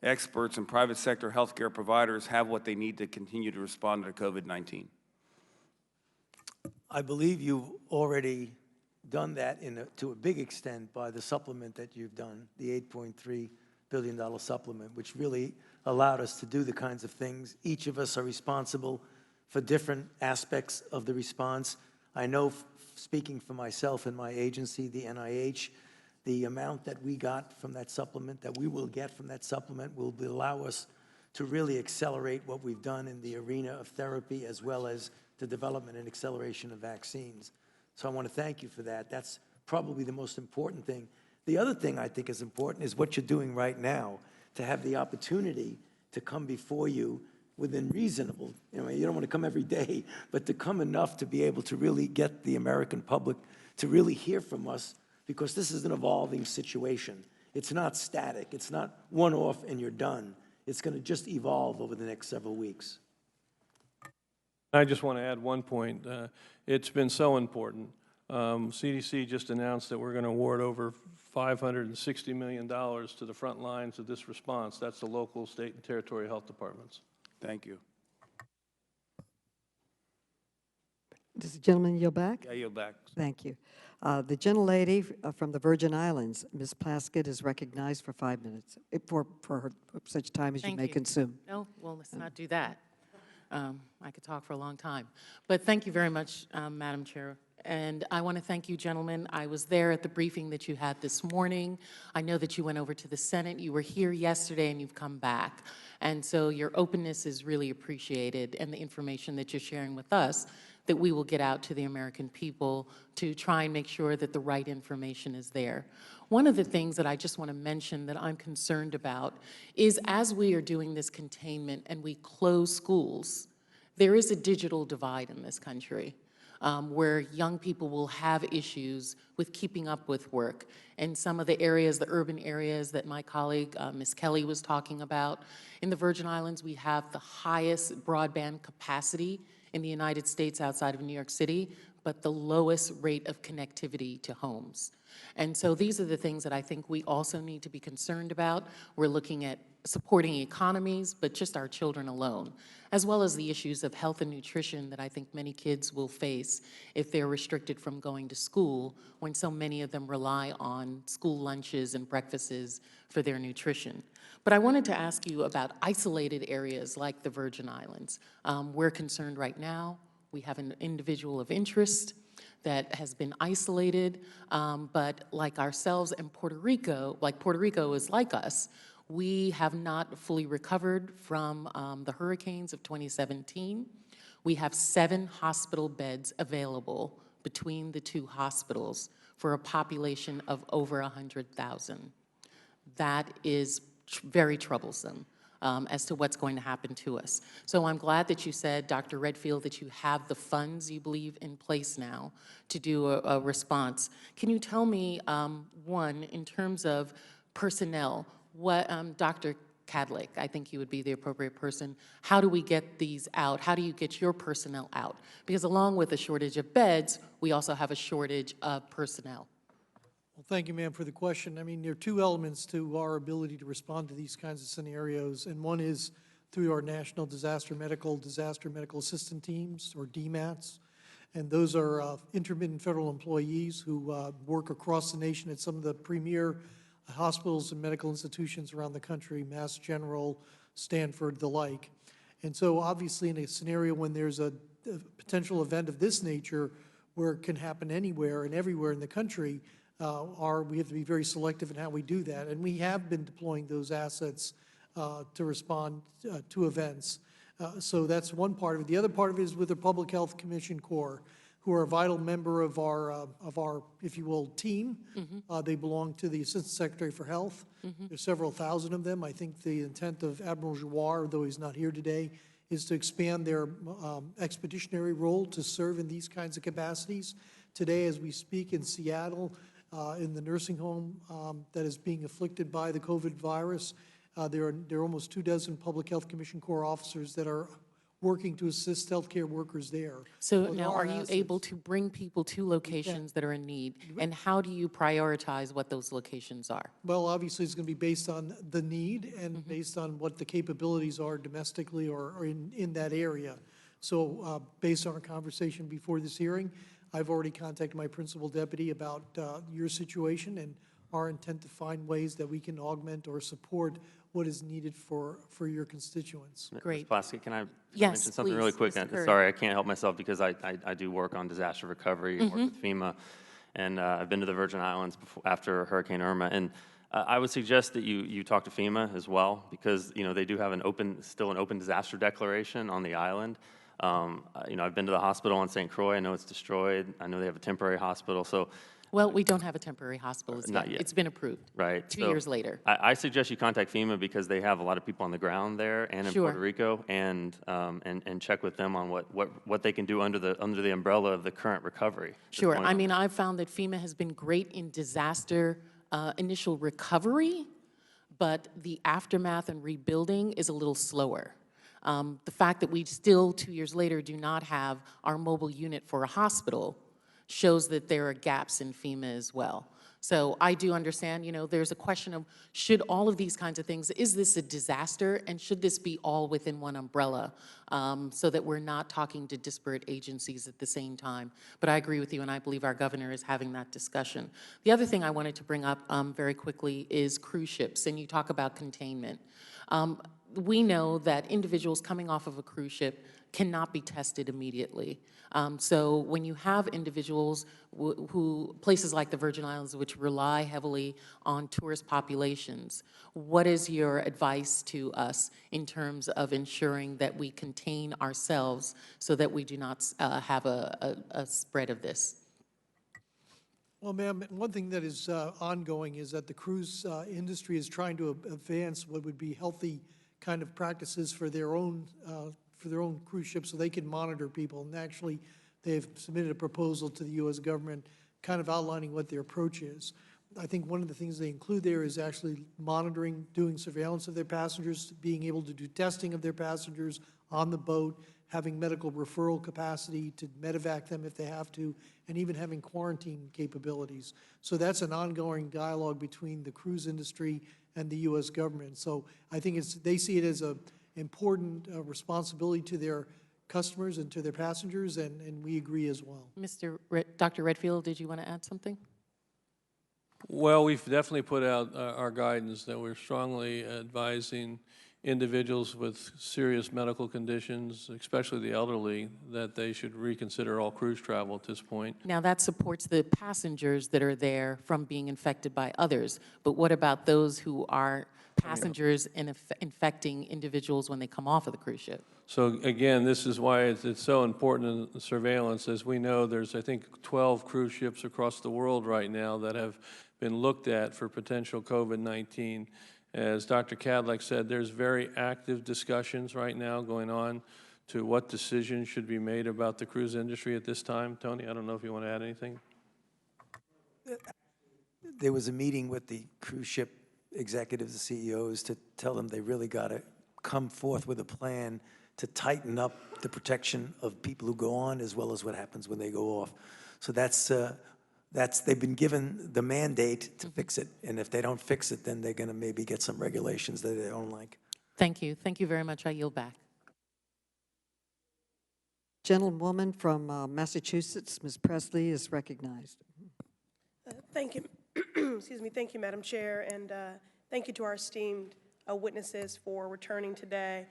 experts and private sector healthcare providers have what they need to continue to respond to COVID-19? I believe you've already done that to a big extent by the supplement that you've done, the $8.3 billion supplement, which really allowed us to do the kinds of things. Each of us are responsible for different aspects of the response. I know, speaking for myself and my agency, the NIH, the amount that we got from that supplement, that we will get from that supplement, will allow us to really accelerate what we've done in the arena of therapy, as well as the development and acceleration of vaccines. So I want to thank you for that. That's probably the most important thing. The other thing I think is important is what you're doing right now, to have the opportunity to come before you within reasonable, you don't want to come every day, but to come enough to be able to really get the American public to really hear from us, because this is an evolving situation. It's not static. It's not one-off and you're done. It's going to just evolve over the next several weeks. I just want to add one point. It's been so important. CDC just announced that we're going to award over $560 million to the front lines of this response. That's the local, state, and territory health departments. Thank you. Does the gentleman yield back? Yeah, yield back. Thank you. The gentlelady from the Virgin Islands, Ms. Plaskett, is recognized for 5 minutes, for such time as you may consume. No, well, let's not do that. I could talk for a long time. But thank you very much, Madam Chair. And I want to thank you, gentlemen. I was there at the briefing that you had this morning. I know that you went over to the Senate. You were here yesterday, and you've come back. And so your openness is really appreciated, and the information that you're sharing with us, that we will get out to the American people to try and make sure that the right information is there. One of the things that I just want to mention that I'm concerned about is, as we are doing this containment and we close schools, there is a digital divide in this country, where young people will have issues with keeping up with work. And some of the areas, the urban areas that my colleague, Ms. Kelly, was talking about, in the Virgin Islands, we have the highest broadband capacity in the United States outside of New York City, but the lowest rate of connectivity to homes. And so these are the things that I think we also need to be concerned about. We're looking at supporting economies, but just our children alone, as well as the issues of health and nutrition that I think many kids will face if they're restricted from going to school, when so many of them rely on school lunches and breakfasts for their nutrition. But I wanted to ask you about isolated areas like the Virgin Islands. We're concerned right now. We have an individual of interest that has been isolated, but like ourselves and Puerto Rico, like Puerto Rico is like us, we have not fully recovered from the hurricanes of 2017. We have 7 hospital beds available between the 2 hospitals for a population of over 100,000. That is very troublesome as to what's going to happen to us. So I'm glad that you said, Dr. Redfield, that you have the funds, you believe, in place now to do a response. Can you tell me, one, in terms of personnel, what, Dr. Cadlick, I think you would be the appropriate person, how do we get these out? How do you get your personnel out? Because along with a shortage of beds, we also have a shortage of personnel. Well, thank you, ma'am, for the question. I mean, there are 2 elements to our ability to respond to these kinds of scenarios, and one is through our National Disaster Medical Assistant Teams, or DMATs, and those are intermittent federal employees who work across the nation at some of the premier hospitals and medical institutions around the country, Mass General, Stanford, the like. And so obviously in a scenario when there's a potential event of this nature, where it can happen anywhere and everywhere in the country, we have to be very selective in how we do that. And we have been deploying those assets to respond to events. So that's one part of it. The other part of it is with the Public Health Commission Corps, who are a vital member of our, if you will, team. They belong to the Assistant Secretary for Health. There's several thousand of them. I think the intent of Admiral Giroir, though he's not here today, is to expand their expeditionary role to serve in these kinds of capacities. Today, as we speak in Seattle, in the nursing home that is being afflicted by the COVID virus, there are almost 24 Public Health Commission Corps officers that are working to assist healthcare workers there. So there now, are you assets. able to bring people to locations that are in need? And how do you prioritize what those locations are? Well, obviously, it's going to be based on the need and based on what the capabilities are domestically or in that area. So based on our conversation before this hearing, I've already contacted my principal deputy about your situation and our intent to find ways that we can augment or support what is needed for your constituents. Great. Ms. Plaskett, can I Yes, mention something really please, quick? Mr. Curry. Sorry, I can't help myself because I do work on disaster recovery, work with FEMA, and I've been to the Virgin Islands after Hurricane Irma. And I would suggest that you talk to FEMA as well, because they do have still an open disaster declaration on the island. I've been to the hospital in St. Croix. I know it's destroyed. I know they have a temporary hospital. So, Well, we don't have a temporary hospital as Not yet. It's been approved. right. 2 so years later. I suggest you contact FEMA because they have a lot of people on the ground there and in Sure. Puerto Rico, and check with them on what they can do under the umbrella of the current recovery. Just Sure. point I out. mean, I've found that FEMA has been great in disaster initial recovery, but the aftermath and rebuilding is a little slower. The fact that we still, 2 years later, do not have our mobile unit for a hospital shows that there are gaps in FEMA as well. So I do understand, there's a question of, should all of these kinds of things, is this a disaster, and should this be all within one umbrella, so that we're not talking to disparate agencies at the same time? But I agree with you, and I believe our governor is having that discussion. The other thing I wanted to bring up very quickly is cruise ships, and you talk about containment. We know that individuals coming off of a cruise ship cannot be tested immediately. So when you have individuals places like the Virgin Islands, which rely heavily on tourist populations, what is your advice to us in terms of ensuring that we contain ourselves so that we do not have a spread of this? Well, ma'am, one thing that is ongoing is that the cruise industry is trying to advance what would be healthy kind of practices for their own cruise ships so they can monitor people. And actually, they've submitted a proposal to the U.S. government kind of outlining what their approach is. I think one of the things they include there is actually monitoring, doing surveillance of their passengers, being able to do testing of their passengers on the boat, having medical referral capacity to medevac them if they have to, and even having quarantine capabilities. So that's an ongoing dialogue between the cruise industry and the U.S. government. So I think they see it as an important responsibility to their customers and to their passengers, and we agree as well. Dr. Redfield, did you want to add something? Well, we've definitely put out our guidance that we're strongly advising individuals with serious medical conditions, especially the elderly, that they should reconsider all cruise travel at this point. Now, that supports the passengers that are there from being infected by others, but what about those who are passengers and infecting individuals when they come off of the cruise ship? So again, this is why it's so important in surveillance. As we know, there's, I think, 12 cruise ships across the world right now that have been looked at for potential COVID-19. As Dr. Cadleck said, there's very active discussions right now going on to what decisions should be made about the cruise industry at this time. Tony, I don't know if you want to add anything. There was a meeting with the cruise ship executives, the CEOs, to tell them they really got to come forth with a plan to tighten up the protection of people who go on as well as what happens when they go off. So they've been given the mandate to fix it, and if they don't fix it, then they're going to maybe get some regulations that they don't like. Thank you. Thank you very much. I yield back. Gentlewoman from Massachusetts, Ms. Presley, is recognized. Thank you. Excuse me. Thank you, Madam Chair, and thank you to our esteemed witnesses for returning today.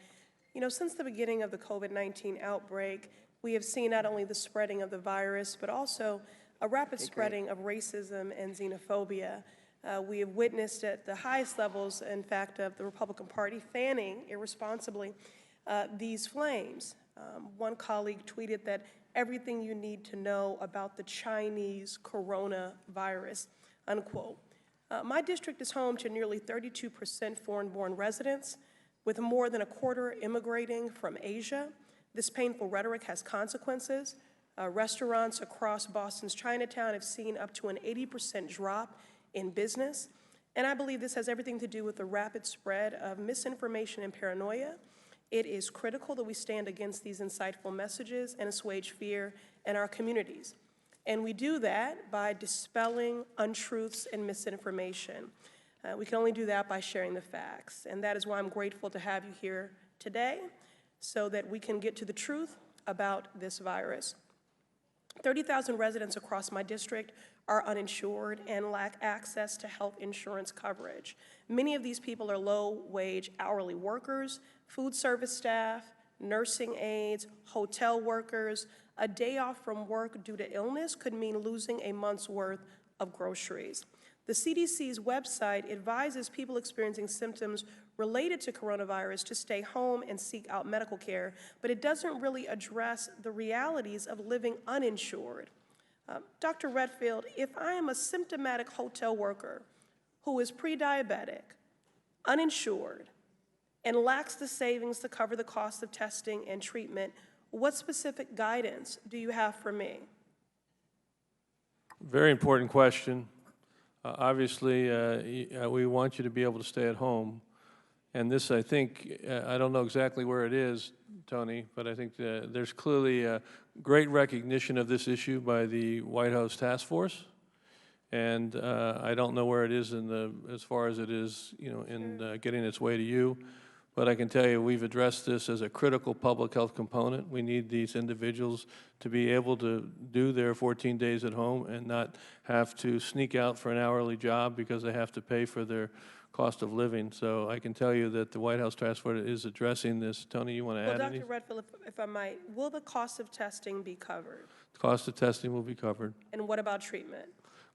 Since the beginning of the COVID-19 outbreak, we have seen not only the spreading of the virus, but also a rapid spreading of racism and xenophobia. We have witnessed at the highest levels, in fact, of the Republican Party fanning irresponsibly these flames. One colleague tweeted that everything you need to know about the Chinese coronavirus, unquote. My district is home to nearly 32% foreign-born residents. With more than a quarter immigrating from Asia, this painful rhetoric has consequences. Restaurants across Boston's Chinatown have seen up to an 80% drop in business. And I believe this has everything to do with the rapid spread of misinformation and paranoia. It is critical that we stand against these insightful messages and assuage fear in our communities. And we do that by dispelling untruths and misinformation. We can only do that by sharing the facts. And that is why I'm grateful to have you here today so that we can get to the truth about this virus. 30,000 residents across my district are uninsured and lack access to health insurance coverage. Many of these people are low-wage hourly workers, food service staff, nursing aides, hotel workers. A day off from work due to illness could mean losing a month's worth of groceries. The CDC's website advises people experiencing symptoms related to coronavirus to stay home and seek out medical care, but it doesn't really address the realities of living uninsured. Dr. Redfield, if I am a symptomatic hotel worker who is pre-diabetic, uninsured, and lacks the savings to cover the cost of testing and treatment, what specific guidance do you have for me? Very important question. Obviously, we want you to be able to stay at home. And this, I think, I don't know exactly where it is, Tony, but I think there's clearly a great recognition of this issue by the White House Task Force. And I don't know where it is as far as it is, in getting its way to you. But I can tell you we've addressed this as a critical public health component. We need these individuals to be able to do their 14 days at home and not have to sneak out for an hourly job because they have to pay for their cost of living. So I can tell you that the White House Task Force is addressing this. Tony, you want to add anything? Well, Dr. Redfield, if I might, will the cost of testing be covered? The cost of testing will be covered. And what about treatment?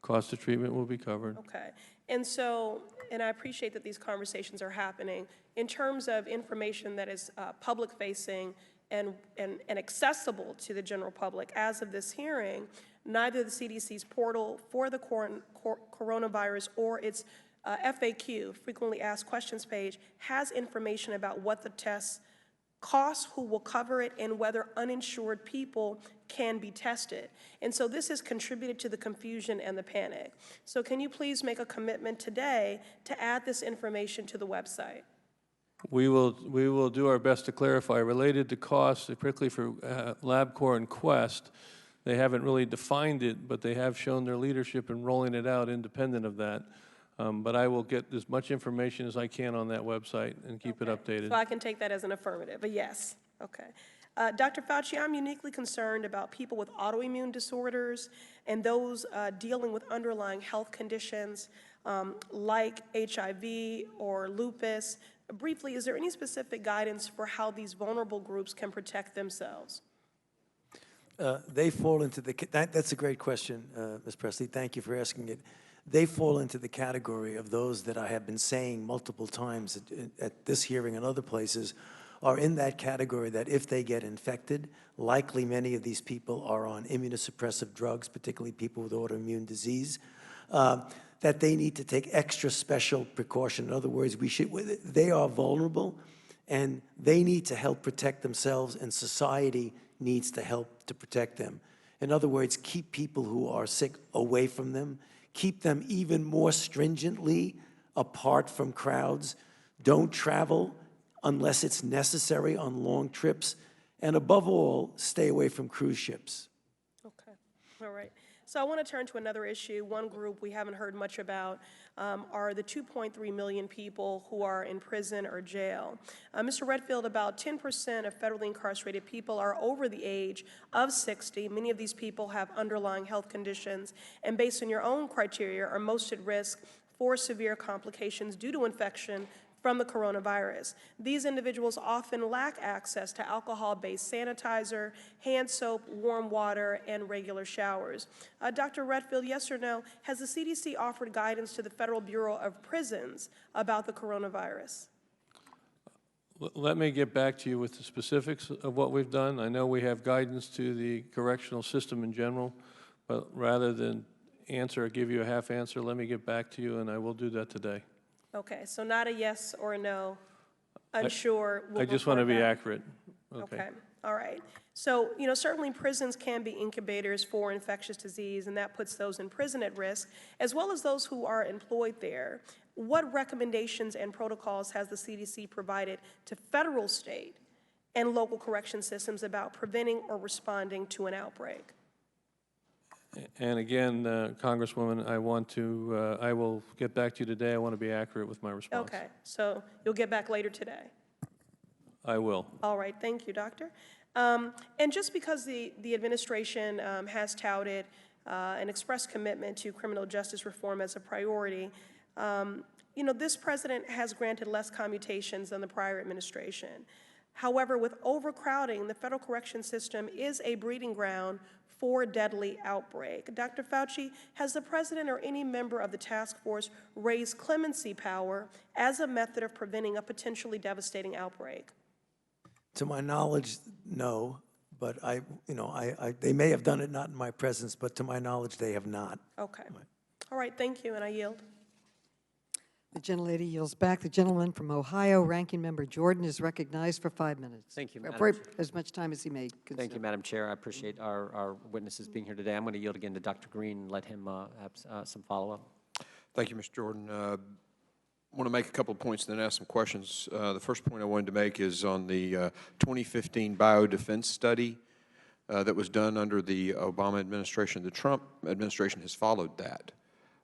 Cost of treatment will be covered. Okay. And so, and I appreciate that these conversations are happening. In terms of information that is public-facing and accessible to the general public, as of this hearing, neither the CDC's portal for the coronavirus or its FAQ, frequently asked questions page, has information about what the tests cost, who will cover it, and whether uninsured people can be tested. And so this has contributed to the confusion and the panic. So can you please make a commitment today to add this information to the website? We will do our best to clarify. Related to costs, particularly for LabCorp and Quest, they haven't really defined it, but they have shown their leadership in rolling it out independent of that. But I will get as much information as I can on that website and keep it updated. So I can take that as an affirmative, a yes. Okay. Dr. Fauci, I'm uniquely concerned about people with autoimmune disorders and those dealing with underlying health conditions like HIV or lupus. Briefly, is there any specific guidance for how these vulnerable groups can protect themselves? They fall into that's a great question, Ms. Presley. Thank you for asking it. They fall into the category of those that I have been saying multiple times at this hearing and other places are in that category that if they get infected, likely many of these people are on immunosuppressive drugs, particularly people with autoimmune disease, that they need to take extra special precaution. In other words, they are vulnerable and they need to help protect themselves and society needs to help to protect them. In other words, keep people who are sick away from them, keep them even more stringently apart from crowds, don't travel unless it's necessary on long trips, and above all, stay away from cruise ships. Okay, all right. So I want to turn to another issue. One group we haven't heard much about are the 2.3 million people who are in prison or jail. Mr. Redfield, about 10% of federally incarcerated people are over the age of 60. Many of these people have underlying health conditions, and based on your own criteria, are most at risk for severe complications due to infection from the coronavirus. These individuals often lack access to alcohol-based sanitizer, hand soap, warm water, and regular showers. Dr. Redfield, yes or no, has the CDC offered guidance to the Federal Bureau of Prisons about the coronavirus? Let me get back to you with the specifics of what we've done. I know we have guidance to the correctional system in general, but rather than give you a half answer, let me get back to you, and I will do that today. Okay, so not a yes or a no. unsure will I just want to report be back. accurate. Okay, all right. So, certainly prisons can be incubators for infectious disease, and that puts those in prison at risk, as well as those who are employed there. What recommendations and protocols has the CDC provided to federal, state, and local correction systems about preventing or responding to an outbreak? And again, Congresswoman, I will get back to you today. I want to be accurate with my response. Okay, so you'll get back later today. I will. All right, thank you, Doctor. And just because the administration has touted an express commitment to criminal justice reform as a priority, this president has granted less commutations than the prior administration. However, with overcrowding, the federal correction system is a breeding ground for deadly outbreak. Dr. Fauci, has the president or any member of the task force raised clemency power as a method of preventing a potentially devastating outbreak? To my knowledge, no, but they may have done it not in my presence, but to my knowledge, they have not. Okay. All right, thank you, and I yield. The gentlelady yields back. The gentleman from Ohio, Ranking Member Jordan, is recognized for 5 minutes. Thank you, Madam For Chair. as much time as he may consume. Thank you, Madam Chair. I appreciate our witnesses being here today. I'm going to yield again to Dr. Green and let him have some follow-up. Thank you, Mr. Jordan. I want to make a couple of points and then ask some questions. The first point I wanted to make is on the 2015 biodefense study that was done under the Obama administration. The Trump administration has followed that.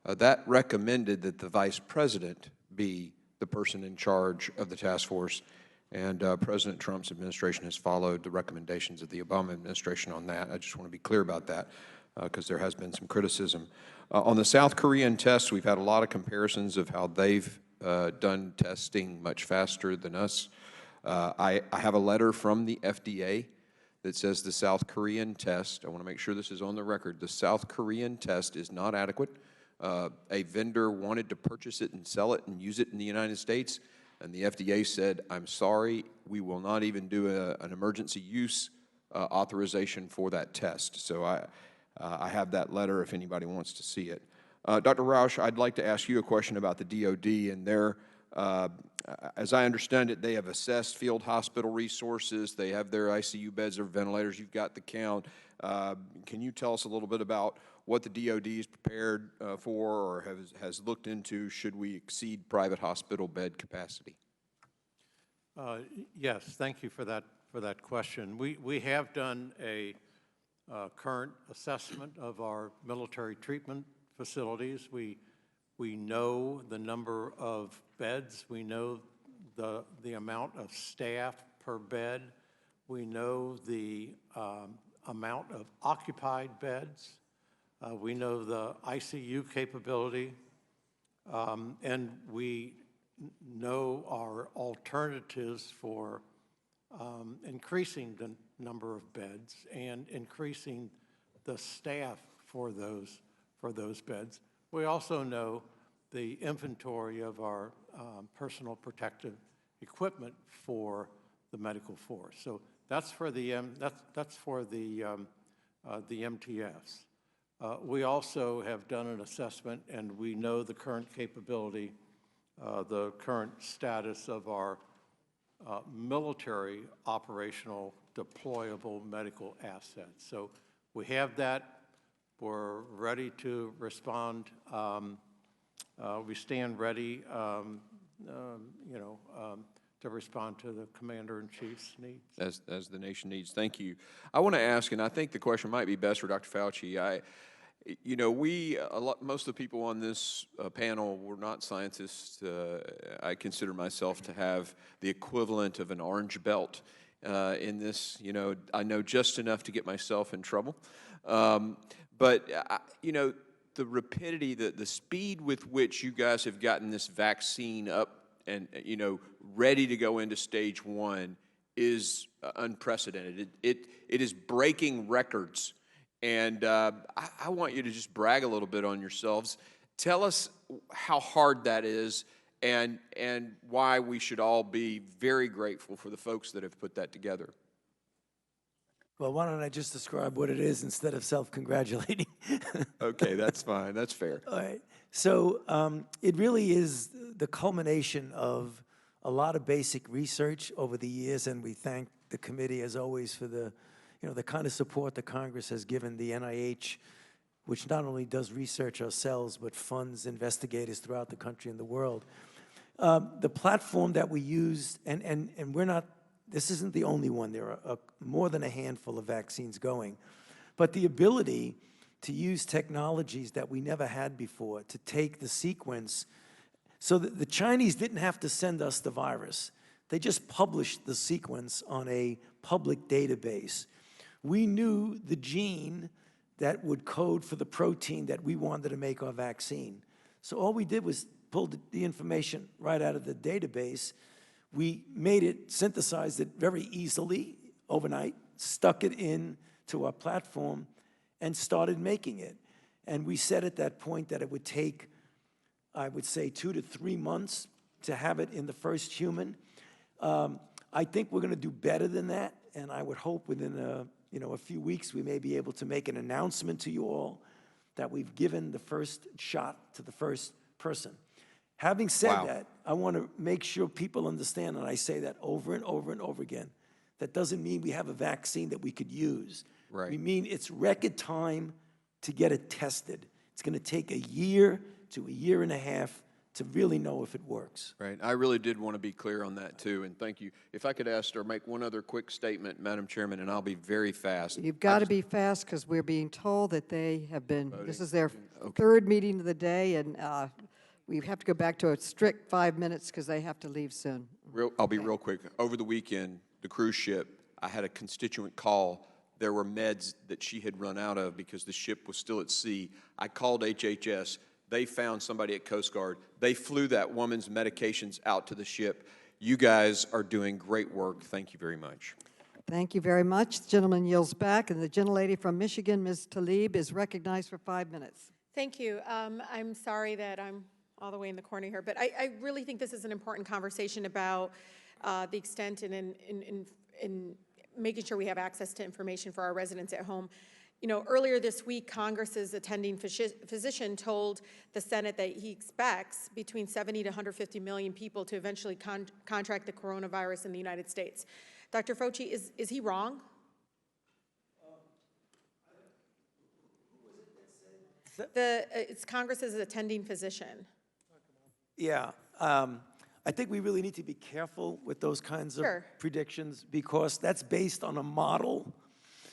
That recommended that the vice president be the person in charge of the task force, and President Trump's administration has followed the recommendations of the Obama administration on that. I just want to be clear about that because there has been some criticism. On the South Korean tests, we've had a lot of comparisons of how they've done testing much faster than us. I have a letter from the FDA that says the South Korean test, I want to make sure this is on the record, the South Korean test is not adequate. A vendor wanted to purchase it and sell it and use it in the United States, and the FDA said, I'm sorry, we will not even do an emergency use authorization for that test. So I have that letter if anybody wants to see it. Dr. Rausch, I'd like to ask you a question about the DOD and their, as I understand it, they have assessed field hospital resources, they have their ICU beds or ventilators, you've got the count. Can you tell us a little bit about what the DOD is prepared for or has looked into should we exceed private hospital bed capacity? Yes, thank you for that question. We have done a current assessment of our military treatment facilities. We know the number of beds. We know the amount of staff per bed. We know the amount of occupied beds. We know the ICU capability, and we know our alternatives for increasing the number of beds and increasing the staff for those beds. We also know the inventory of our personal protective equipment for the medical force. So that's for the MTFs. We also have done an assessment, and we know the current capability, the current status of our military operational deployable medical assets. So we have that. We're ready to respond. We stand ready, to respond to the Commander-in-Chief's needs. As the nation needs. Thank you. I want to ask, and I think the question might be best for Dr. Fauci. Most of the people on this panel were not scientists. I consider myself to have the equivalent of an orange belt in this. I know just enough to get myself in trouble. But the rapidity, the speed with which you guys have gotten this vaccine up and, ready to go into stage 1 is unprecedented. It is breaking records. And I want you to just brag a little bit on yourselves. Tell us how hard that is and why we should all be very grateful for the folks that have put that together. Well, why don't I just describe what it is instead of self-congratulating? Okay, that's fine. That's fair. All right. So it really is the culmination of a lot of basic research over the years, and we thank the committee, as always, for the, the kind of support the Congress has given the NIH, which not only does research ourselves, but funds investigators throughout the country and the world. The platform that we used, and we're not, this isn't the only one. There are more than a handful of vaccines going. But the ability to use technologies that we never had before to take the sequence, so that the Chinese didn't have to send us the virus. They just published the sequence on a public database. We knew the gene that would code for the protein that we wanted to make our vaccine. So all we did was pull the information right out of the database. We made it, synthesized it very easily overnight, stuck it in to our platform, and started making it. And we said at that point that it would take, I would say, 2 to 3 months to have it in the first human. I think we're going to do better than that, and I would hope within a few weeks we may be able to make an announcement to you all that we've given the first shot to the first person. Having said that, I want to make sure people understand, and I say that over and over and over again, that doesn't mean we have a vaccine that we could use. Right. We mean it's record time to get it tested. It's going to take a year to a year and a half to really know if it works. Right. I really did want to be clear on that, too, and thank you. If I could ask or make one other quick statement, Madam Chairman, and I'll be very fast. You've got to be fast because we're being told that they have been, this is their third meeting of the day, and we have to go back to a strict 5 minutes because they have to leave soon. I'll be real quick. Over the weekend, the cruise ship, I had a constituent call. There were meds that she had run out of because the ship was still at sea. I called HHS. They found somebody at Coast Guard. They flew that woman's medications out to the ship. You guys are doing great work. Thank you very much. Thank you very much. The gentleman yields back, and the gentlelady from Michigan, Ms. Tlaib, is recognized for 5 minutes. Thank you. I'm sorry that I'm all the way in the corner here, but I really think this is an important conversation about the extent and in making sure we have access to information for our residents at home. You know, earlier this week, Congress's attending physician told the Senate that he expects between 70 to 150 million people to eventually contract the coronavirus in the United States. Dr. Fauci, is he wrong? It's Congress's attending physician. Yeah. I think we really need to be careful with those kinds of predictions because that's based on a model.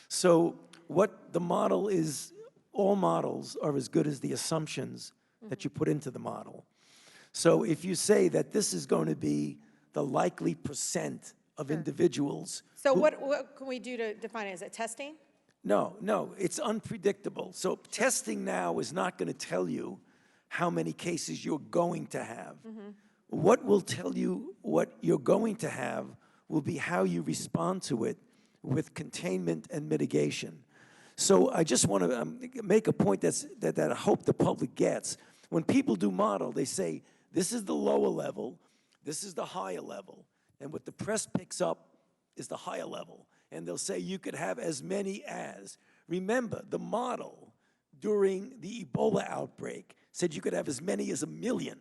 So what the model is, all models are as good as the assumptions that you put into the model. So if you say that this is going to be the likely percent of individuals. So what can we do to define it? Is it testing? No, it's unpredictable. So testing now is not going to tell you how many cases you're going to have. What will tell you what you're going to have will be how you respond to it with containment and mitigation. So I just want to make a point that I hope the public gets. When people do model, they say, this is the lower level, this is the higher level, and what the press picks up is the higher level. And they'll say you could have as many as. Remember, the model during the Ebola outbreak said you could have as many as 1 million.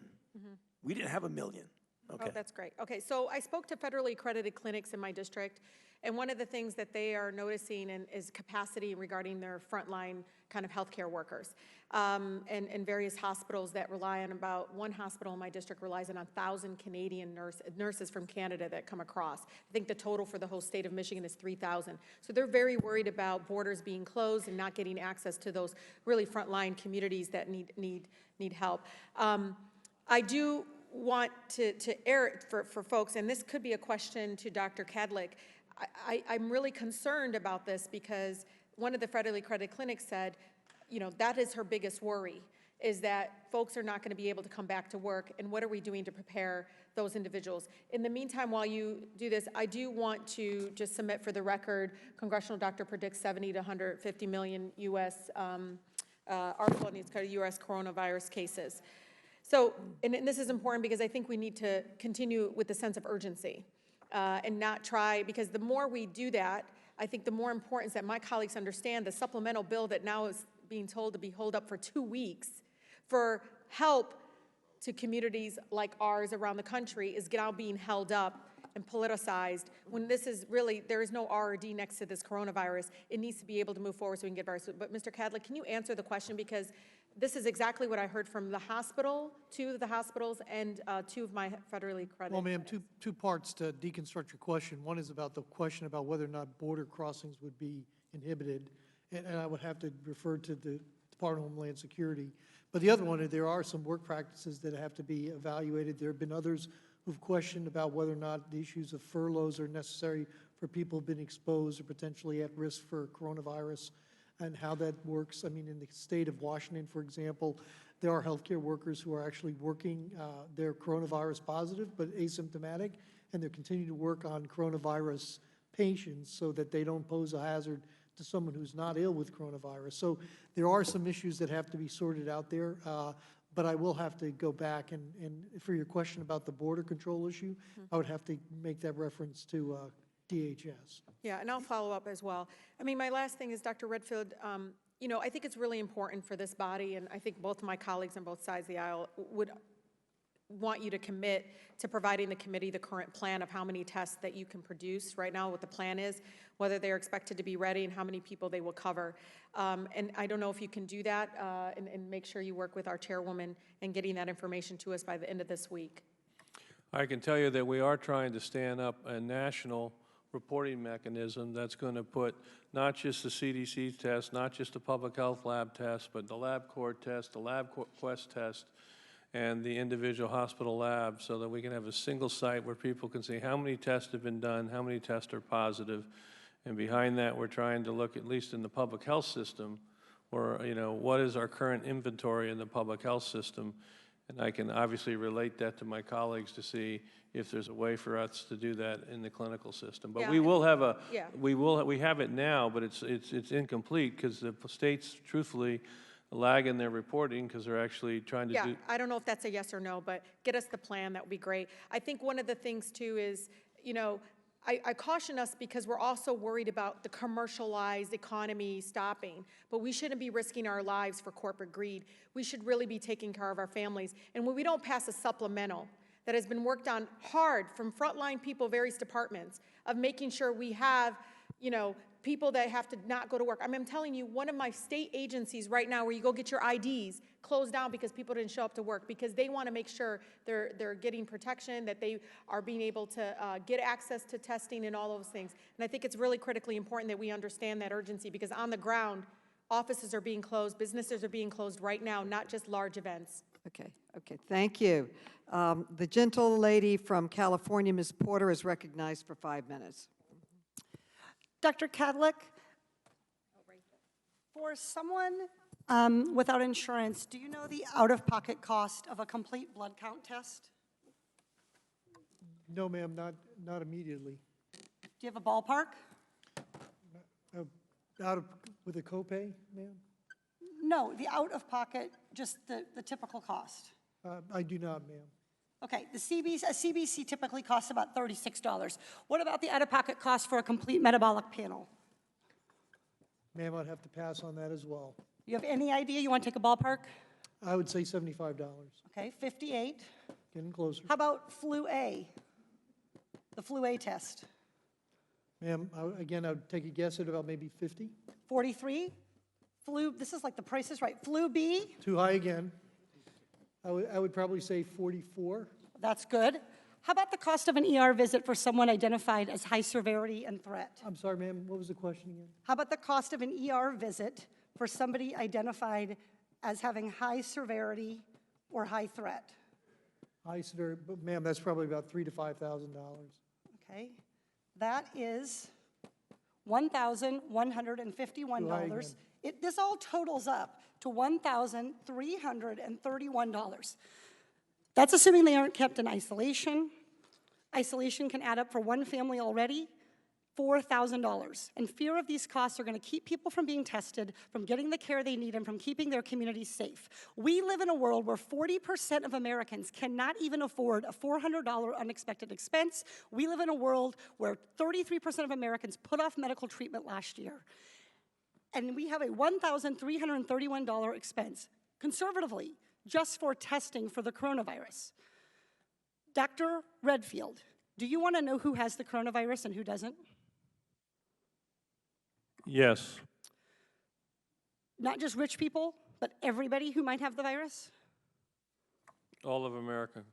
We didn't have 1 million. Okay. Oh, that's great. Okay, so I spoke to federally accredited clinics in my district, and one of the things that they are noticing is capacity regarding their frontline kind of healthcare workers. And various hospitals that rely on one hospital in my district relies on 1,000 Canadian nurses from Canada that come across. I think the total for the whole state of Michigan is 3,000. So they're very worried about borders being closed and not getting access to those really frontline communities that need help. I do want to air it for folks, and this could be a question to Dr. Kadlec. I'm really concerned about this because one of the federally accredited clinics said, you know, that is her biggest worry, is that folks are not going to be able to come back to work, and what are we doing to prepare those individuals? In the meantime, while you do this, I do want to just submit for the record, Congressional Doctor predicts 70 to 150 million U.S. article in the U.S. coronavirus cases. So, and this is important because I think we need to continue with the sense of urgency and not try, because the more we do that, I think the more importance that my colleagues understand the supplemental bill that now is being told to be held up for 2 weeks for help to communities like ours around the country is now being held up and politicized, when this is really, there is no R or D next to this coronavirus. It needs to be able to move forward so we can get virus. But Mr. Cadlick, can you answer the question? Because this is exactly what I heard from the hospital, 2 of the hospitals, and 2 of my federally accredited. Well, ma'am, two parts to deconstruct your question. One is about the question about whether or not border crossings would be inhibited, and I would have to refer to the Department of Homeland Security. But the other one, there are some work practices that have to be evaluated. There have been others who've questioned about whether or not the issues of furloughs are necessary for people who've been exposed or potentially at risk for coronavirus, and how that works. I mean, in the state of Washington, for example, there are healthcare workers who are actually working, they're coronavirus positive but asymptomatic, and they're continuing to work on coronavirus patients so that they don't pose a hazard to someone who's not ill with coronavirus. So there are some issues that have to be sorted out there, but I will have to go back and for your question about the border control issue, I would have to make that reference to DHS. Yeah, and I'll follow up as well. I mean, my last thing is, Dr. Redfield, you know, I think it's really important for this body, and I think both of my colleagues on both sides of the aisle would want you to commit to providing the committee the current plan of how many tests that you can produce right now, what the plan is, whether they're expected to be ready, and how many people they will cover. And I don't know if you can do that and make sure you work with our chairwoman in getting that information to us by the end of this week. I can tell you that we are trying to stand up a national reporting mechanism that's going to put not just the CDC test, not just the public health lab test, but the LabCorp test, the LabQuest test, and the individual hospital labs, so that we can have a single site where people can see how many tests have been done, how many tests are positive. And behind that, we're trying to look, at least in the public health system, or, you know, what is our current inventory in the public health system. And I can obviously relate that to my colleagues to see if there's a way for us to do that in the clinical system. But Yeah, we will have a, yeah. we have it now, but it's incomplete because the states, truthfully, lag in their reporting because they're actually trying to do. Yeah, I don't know if that's a yes or no, but get us the plan, that would be great. I think one of the things too is, you know, I caution us because we're also worried about the commercialized economy stopping, but we shouldn't be risking our lives for corporate greed. We should really be taking care of our families. And when we don't pass a supplemental that has been worked on hard from frontline people, various departments, of making sure we have, you know, people that have to not go to work. I mean, I'm telling you, one of my state agencies right now where you go get your IDs closed down because people didn't show up to work because they want to make sure they're getting protection, that they are being able to get access to testing and all those things. And I think it's really critically important that we understand that urgency because on the ground, offices are being closed, businesses are being closed right now, not just large events. Okay, thank you. The gentle lady from California, Ms. Porter, is recognized for 5 minutes. Dr. Cadlick, for someone without insurance, do you know the out-of-pocket cost of a complete blood count test? No, ma'am, not immediately. Do you have a ballpark? With a copay, ma'am? No, the out-of-pocket, just the typical cost. I do not, ma'am. Okay, a CBC typically costs about $36. What about the out-of-pocket cost for a complete metabolic panel? Ma'am, I'd have to pass on that as well. You have any idea? You want to take a ballpark? I would say $75. Okay, 58. Getting closer. How about flu A? The flu A test? Ma'am, again, I would take a guess at about maybe 50. 43. Flu, this is like the Price is Right. Flu B? Too high again. I would probably say 44. That's good. How about the cost of an ER visit for someone identified as high severity and threat? I'm sorry, ma'am, what was the question again? How about the cost of an ER visit for somebody identified as having high severity or high threat? High severity, but ma'am, that's probably about $3,000 to $5,000. Okay, that is $1,151. This all totals up to $1,331. That's assuming they aren't kept in isolation. Isolation can add up for one family already, $4,000. And fear of these costs are going to keep people from being tested, from getting the care they need, and from keeping their communities safe. We live in a world where 40% of Americans cannot even afford a $400 unexpected expense. We live in a world where 33% of Americans put off medical treatment last year. And we have a $1,331 expense. Conservatively, just for testing for the coronavirus. Dr. Redfield, do you want to know who has the coronavirus and who doesn't? Yes. Not just rich people, but everybody who might have the virus? All of America.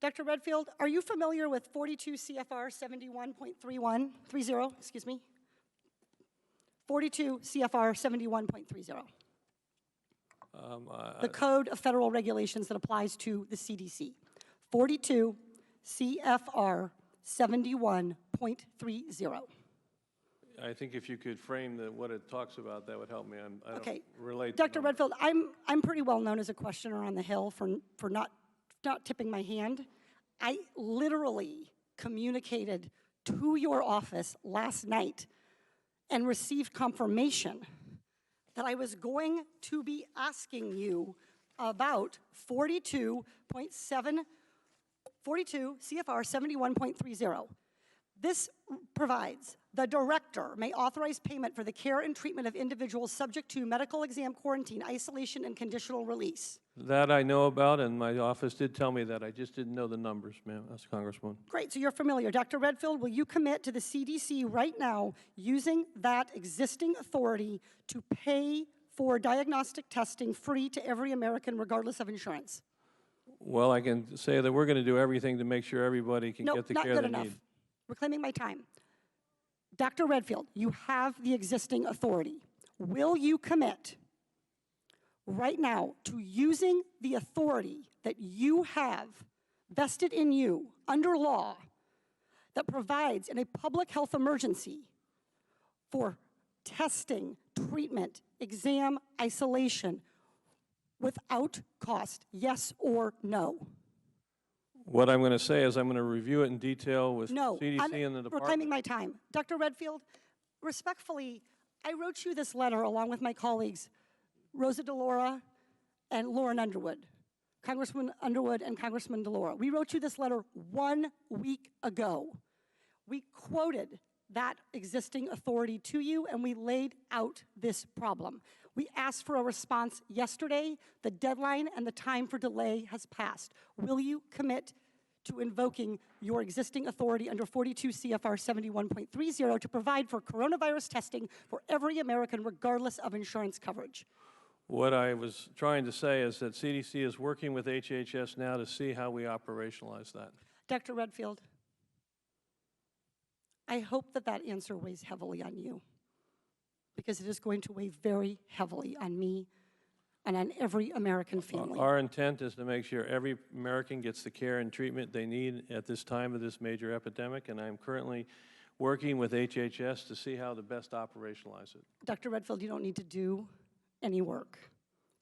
Dr. Redfield, are you familiar with 42 CFR 71.30, excuse me? 42 CFR 71.30. The Code of Federal Regulations that applies to the CDC. 42 CFR 71.30. I think if you could frame what it talks about, that would help me. I Okay. don't relate. Dr. Redfield, I'm pretty well known as a questioner on the Hill for not tipping my hand. I literally communicated to your office last night and received confirmation that I was going to be asking you about 42 CFR 71.30. This provides the director may authorize payment for the care and treatment of individuals subject to medical exam, quarantine, isolation, and conditional release. That I know about, and my office did tell me that. I just didn't know the numbers, ma'am. That's Congresswoman. Great, so you're familiar. Dr. Redfield, will you commit to the CDC right now using that existing authority to pay for diagnostic testing free to every American regardless of insurance? Well, I can say that we're going to do everything to make sure everybody can get the care they need. Not good enough. Reclaiming my time. Dr. Redfield, you have the existing authority. Will you commit right now to using the authority that you have vested in you under law that provides in a public health emergency for testing, treatment, exam, isolation without cost, yes or no? What I'm going to say is I'm going to review it in detail with CDC and the department. Reclaiming my time. Dr. Redfield, respectfully, I wrote you this letter along with my colleagues, Rosa DeLaura and Lauren Underwood, Congressman Underwood and Congressman DeLaura. We wrote you this letter 1 week ago. We quoted that existing authority to you, and we laid out this problem. We asked for a response yesterday. The deadline and the time for delay has passed. Will you commit to invoking your existing authority under 42 CFR 71.30 to provide for coronavirus testing for every American regardless of insurance coverage? What I was trying to say is that CDC is working with HHS now to see how we operationalize that. Dr. Redfield, I hope that that answer weighs heavily on you, because it is going to weigh very heavily on me and on every American family. Our intent is to make sure every American gets the care and treatment they need at this time of this major epidemic, and I'm currently working with HHS to see how to best operationalize it. Dr. Redfield, you don't need to do any work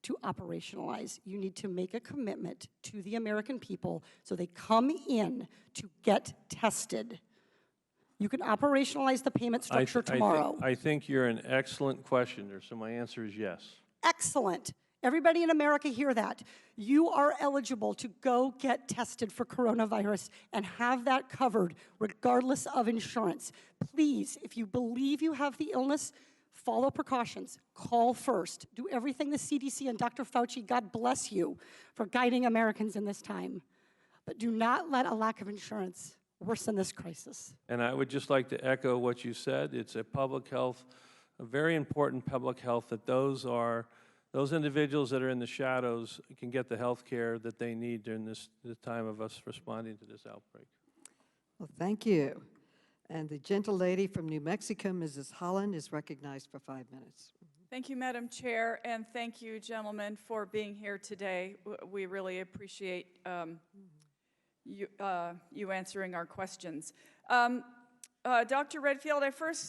to operationalize. You need to make a commitment to the American people so they come in to get tested. You can operationalize the payment structure tomorrow. I think you're an excellent questioner, so my answer is yes. Excellent. Everybody in America hear that. You are eligible to go get tested for coronavirus and have that covered regardless of insurance. Please, if you believe you have the illness, follow precautions. Call first. Do everything the CDC and Dr. Fauci, God bless you, for guiding Americans in this time. But do not let a lack of insurance worsen this crisis. And I would just like to echo what you said. It's a public health, a very important public health, that those individuals that are in the shadows can get the health care that they need during the time of us responding to this outbreak. Well, thank you. And the gentle lady from New Mexico, Mrs. Holland, is recognized for 5 minutes. Thank you, Madam Chair, and thank you, gentlemen, for being here today. We really appreciate you answering our questions. Dr. Redfield,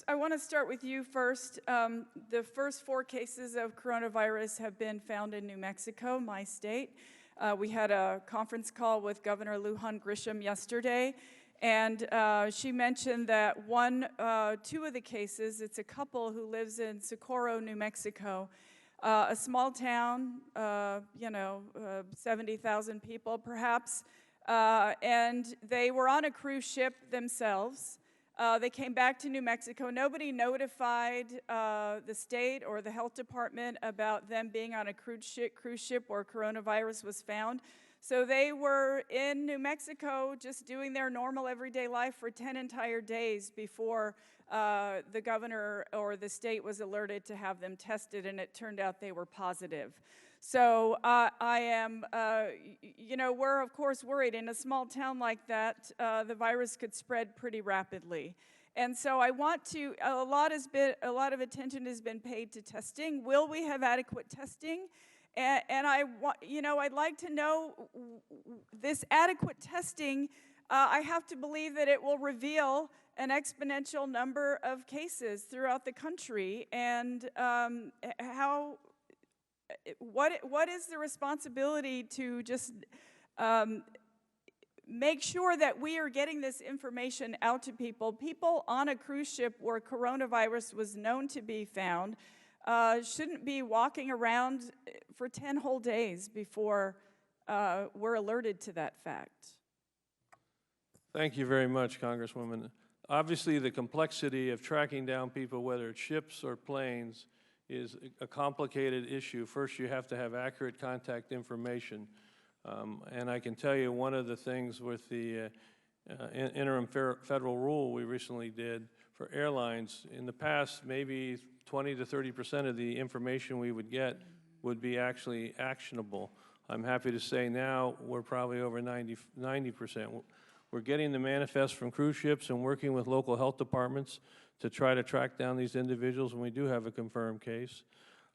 I want to start with you first. The first 4 cases of coronavirus have been found in New Mexico, my state. We had a conference call with Governor Lujan Grisham yesterday, and she mentioned that 2 of the cases, it's a couple who lives in Socorro, New Mexico, a small town, 70,000 people perhaps, and they were on a cruise ship themselves. They came back to New Mexico. Nobody notified the state or the health department about them being on a cruise ship where coronavirus was found. So they were in New Mexico just doing their normal everyday life for 10 entire days before the governor or the state was alerted to have them tested, and it turned out they were positive. So I am, you know, we're of course worried. In a small town like that, the virus could spread pretty rapidly. And so I want to, a lot of attention has been paid to testing. Will we have adequate testing? And you know, I'd like to know this adequate testing. I have to believe that it will reveal an exponential number of cases throughout the country, and what is the responsibility to just make sure that we are getting this information out to people? People on a cruise ship where coronavirus was known to be found shouldn't be walking around for 10 whole days before we're alerted to that fact. Thank you very much, Congresswoman. Obviously, the complexity of tracking down people, whether it's ships or planes, is a complicated issue. First, you have to have accurate contact information. And I can tell you one of the things with the interim federal rule we recently did for airlines, in the past, maybe 20 to 30% of the information we would get would be actually actionable. I'm happy to say now we're probably over 90%. We're getting the manifest from cruise ships and working with local health departments to try to track down these individuals when we do have a confirmed case.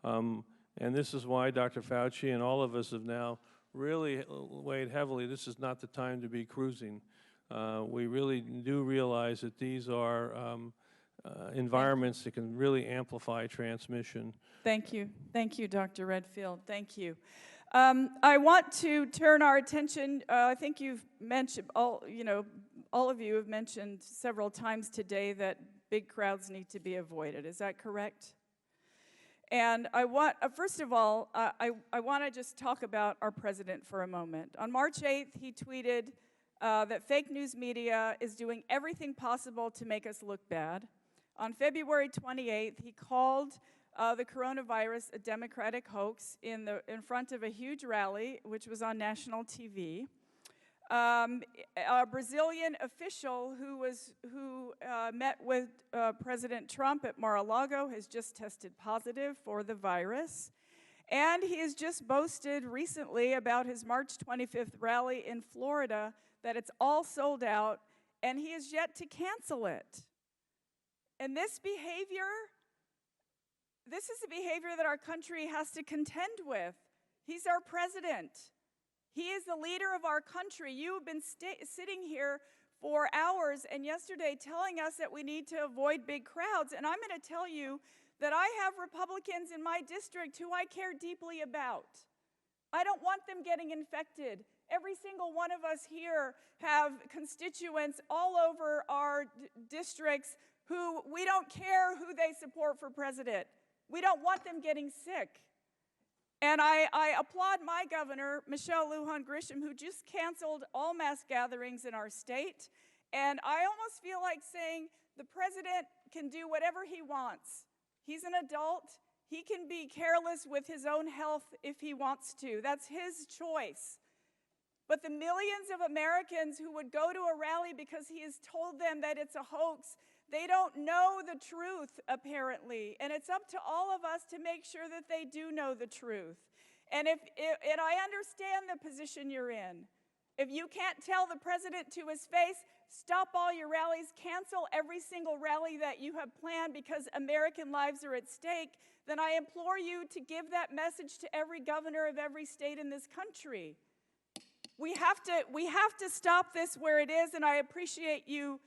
And this is why Dr. Fauci and all of us have now really weighed heavily. This is not the time to be cruising. We really do realize that these are environments that can really amplify transmission. Thank you. Thank you, Dr. Redfield. Thank you. I want to turn our attention, I think you've mentioned, all of you have mentioned several times today that big crowds need to be avoided. Is that correct? And I want, first of all, I want to just talk about our president for a moment. On March 8th, he tweeted that fake news media is doing everything possible to make us look bad. On February 28th, he called the coronavirus a Democratic hoax in front of a huge rally, which was on national TV. A Brazilian official who met with President Trump at Mar-a-Lago has just tested positive for the virus. And he has just boasted recently about his March 25th rally in Florida that it's all sold out, and he has yet to cancel it. And this behavior, this is a behavior that our country has to contend with. He's our president. He is the leader of our country. You have been sitting here for hours and yesterday telling us that we need to avoid big crowds. And I'm going to tell you that I have Republicans in my district who I care deeply about. I don't want them getting infected. Every single one of us here have constituents all over our districts who we don't care who they support for president. We don't want them getting sick. And I applaud my governor, Michelle Lujan Grisham, who just canceled all mass gatherings in our state. And I almost feel like saying the president can do whatever he wants. He's an adult. He can be careless with his own health if he wants to. That's his choice. But the millions of Americans who would go to a rally because he has told them that it's a hoax, they don't know the truth, apparently. And it's up to all of us to make sure that they do know the truth. And I understand the position you're in. If you can't tell the president to his face, stop all your rallies, cancel every single rally that you have planned because American lives are at stake, then I implore you to give that message to every governor of every state in this country. We have to stop this where it is, and I appreciate you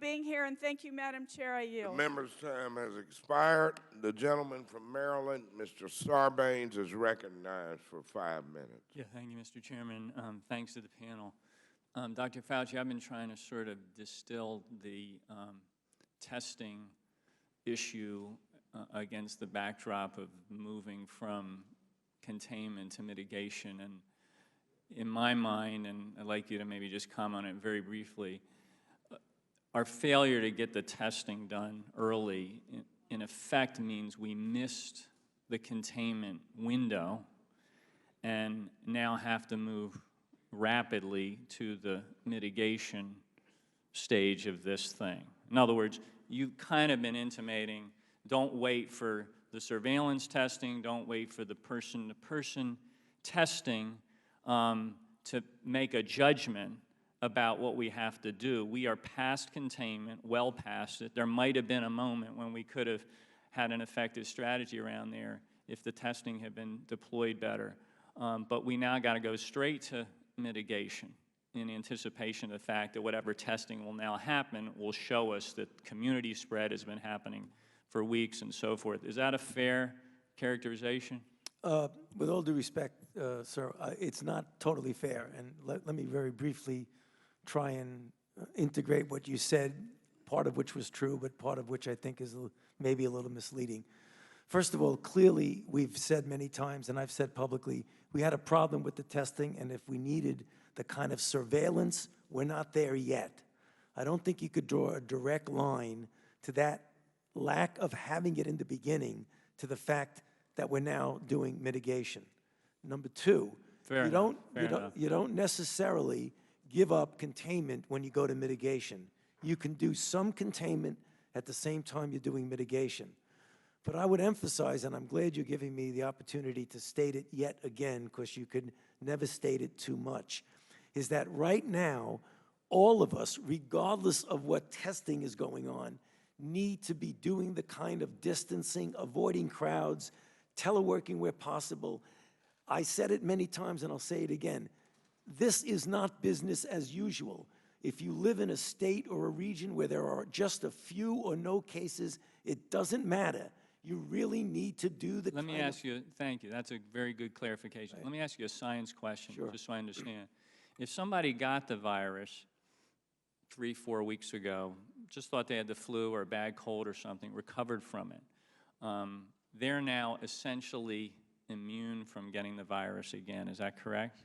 being here, and thank you, Madam Chair. I yield. The member's time has expired. The gentleman from Maryland, Mr. Sarbanes, is recognized for 5 minutes. Yeah, thank you, Mr. Chairman. Thanks to the panel. Dr. Fauci, I've been trying to sort of distill the testing issue against the backdrop of moving from containment to mitigation. And in my mind, and I'd like you to maybe just comment on it very briefly, our failure to get the testing done early, in effect, means we missed the containment window and now have to move rapidly to the mitigation stage of this thing. In other words, you've kind of been intimating, don't wait for the surveillance testing, don't wait for the person-to-person testing to make a judgment about what we have to do. We are past containment, well past it. There might have been a moment when we could have had an effective strategy around there if the testing had been deployed better. But we now got to go straight to mitigation in anticipation of the fact that whatever testing will now happen will show us that community spread has been happening for weeks and so forth. Is that a fair characterization? With all due respect, sir, it's not totally fair. And let me very briefly try and integrate what you said, part of which was true, but part of which I think is maybe a little misleading. First of all, clearly, we've said many times, and I've said publicly, we had a problem with the testing, and if we needed the kind of surveillance, we're not there yet. I don't think you could draw a direct line to that lack of having it in the beginning to the fact that we're now doing mitigation. Number two, you don't necessarily give up containment when you go to mitigation. You can do some containment at the same time you're doing mitigation. But I would emphasize, and I'm glad you're giving me the opportunity to state it yet again, because you could never state it too much, is that right now, all of us, regardless of what testing is going on, need to be doing the kind of distancing, avoiding crowds, teleworking where possible. I said it many times, and I'll say it again. This is not business as usual. If you live in a state or a region where there are just a few or no cases, it doesn't matter. You really need to do the Let me ask you, thank you, that's a very good clarification. Let me ask you a science question, just so I understand. If somebody got the virus 3-4 weeks ago, just thought they had the flu or a bad cold or something, recovered from it, they're now essentially immune from getting the virus again, is that correct?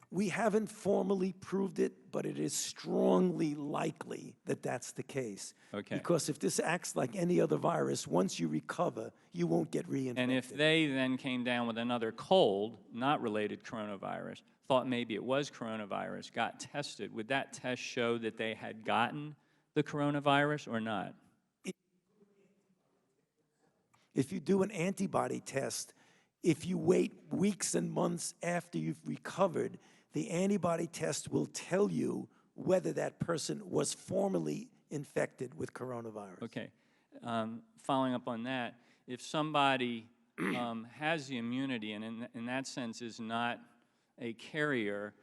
We haven't formally proved it, but it is strongly likely that that's the case. Okay. Because if this acts like any other virus, once you recover, you won't get reinfected. And if they then came down with another cold, not related coronavirus, thought maybe it was coronavirus, got tested, would that test show that they had gotten the coronavirus or not? If you do an antibody test, if you wait weeks and months after you've recovered, the antibody test will tell you whether that person was formerly infected with coronavirus. Okay. Following up on that, if somebody has the immunity and in that sense is not a carrier,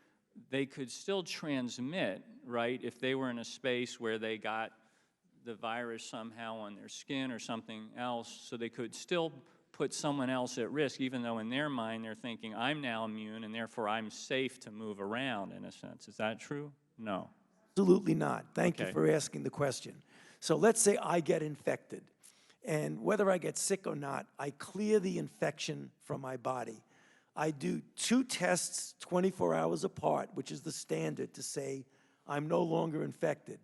they could still transmit, right, if they were in a space where they got the virus somehow on their skin or something else, so they could still put someone else at risk, even though in their mind they're thinking, I'm now immune and therefore I'm safe to move around in a sense. Is that true? No. Absolutely not. Thank you for asking the question. So let's say I get infected, and whether I get sick or not, I clear the infection from my body. I do 2 tests 24 hours apart, which is the standard to say I'm no longer infected.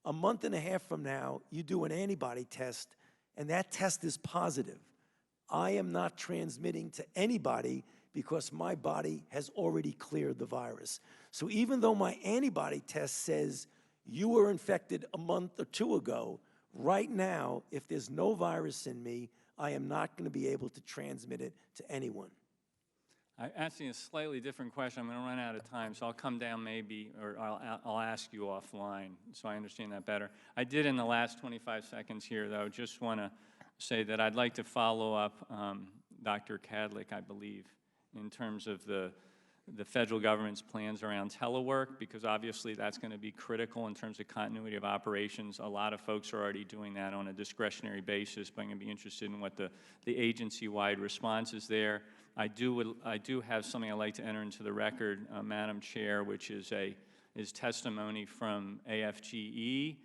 A month and a half from now, you do an antibody test, and that test is positive. I am not transmitting to anybody because my body has already cleared the virus. So even though my antibody test says you were infected a month or 2 ago, right now, if there's no virus in me, I am not going to be able to transmit it to anyone. I'm asking a slightly different question. I'm going to run out of time, so I'll come down maybe, or I'll ask you offline so I understand that better. I did in the last 25 seconds here, though, just want to say that I'd like to follow up Dr. Kadlec, I believe, in terms of the federal government's plans around telework, because obviously that's going to be critical in terms of continuity of operations. A lot of folks are already doing that on a discretionary basis, but I'm going to be interested in what the agency-wide response is there. I do have something I'd like to enter into the record, Madam Chair, which is testimony from AFGE,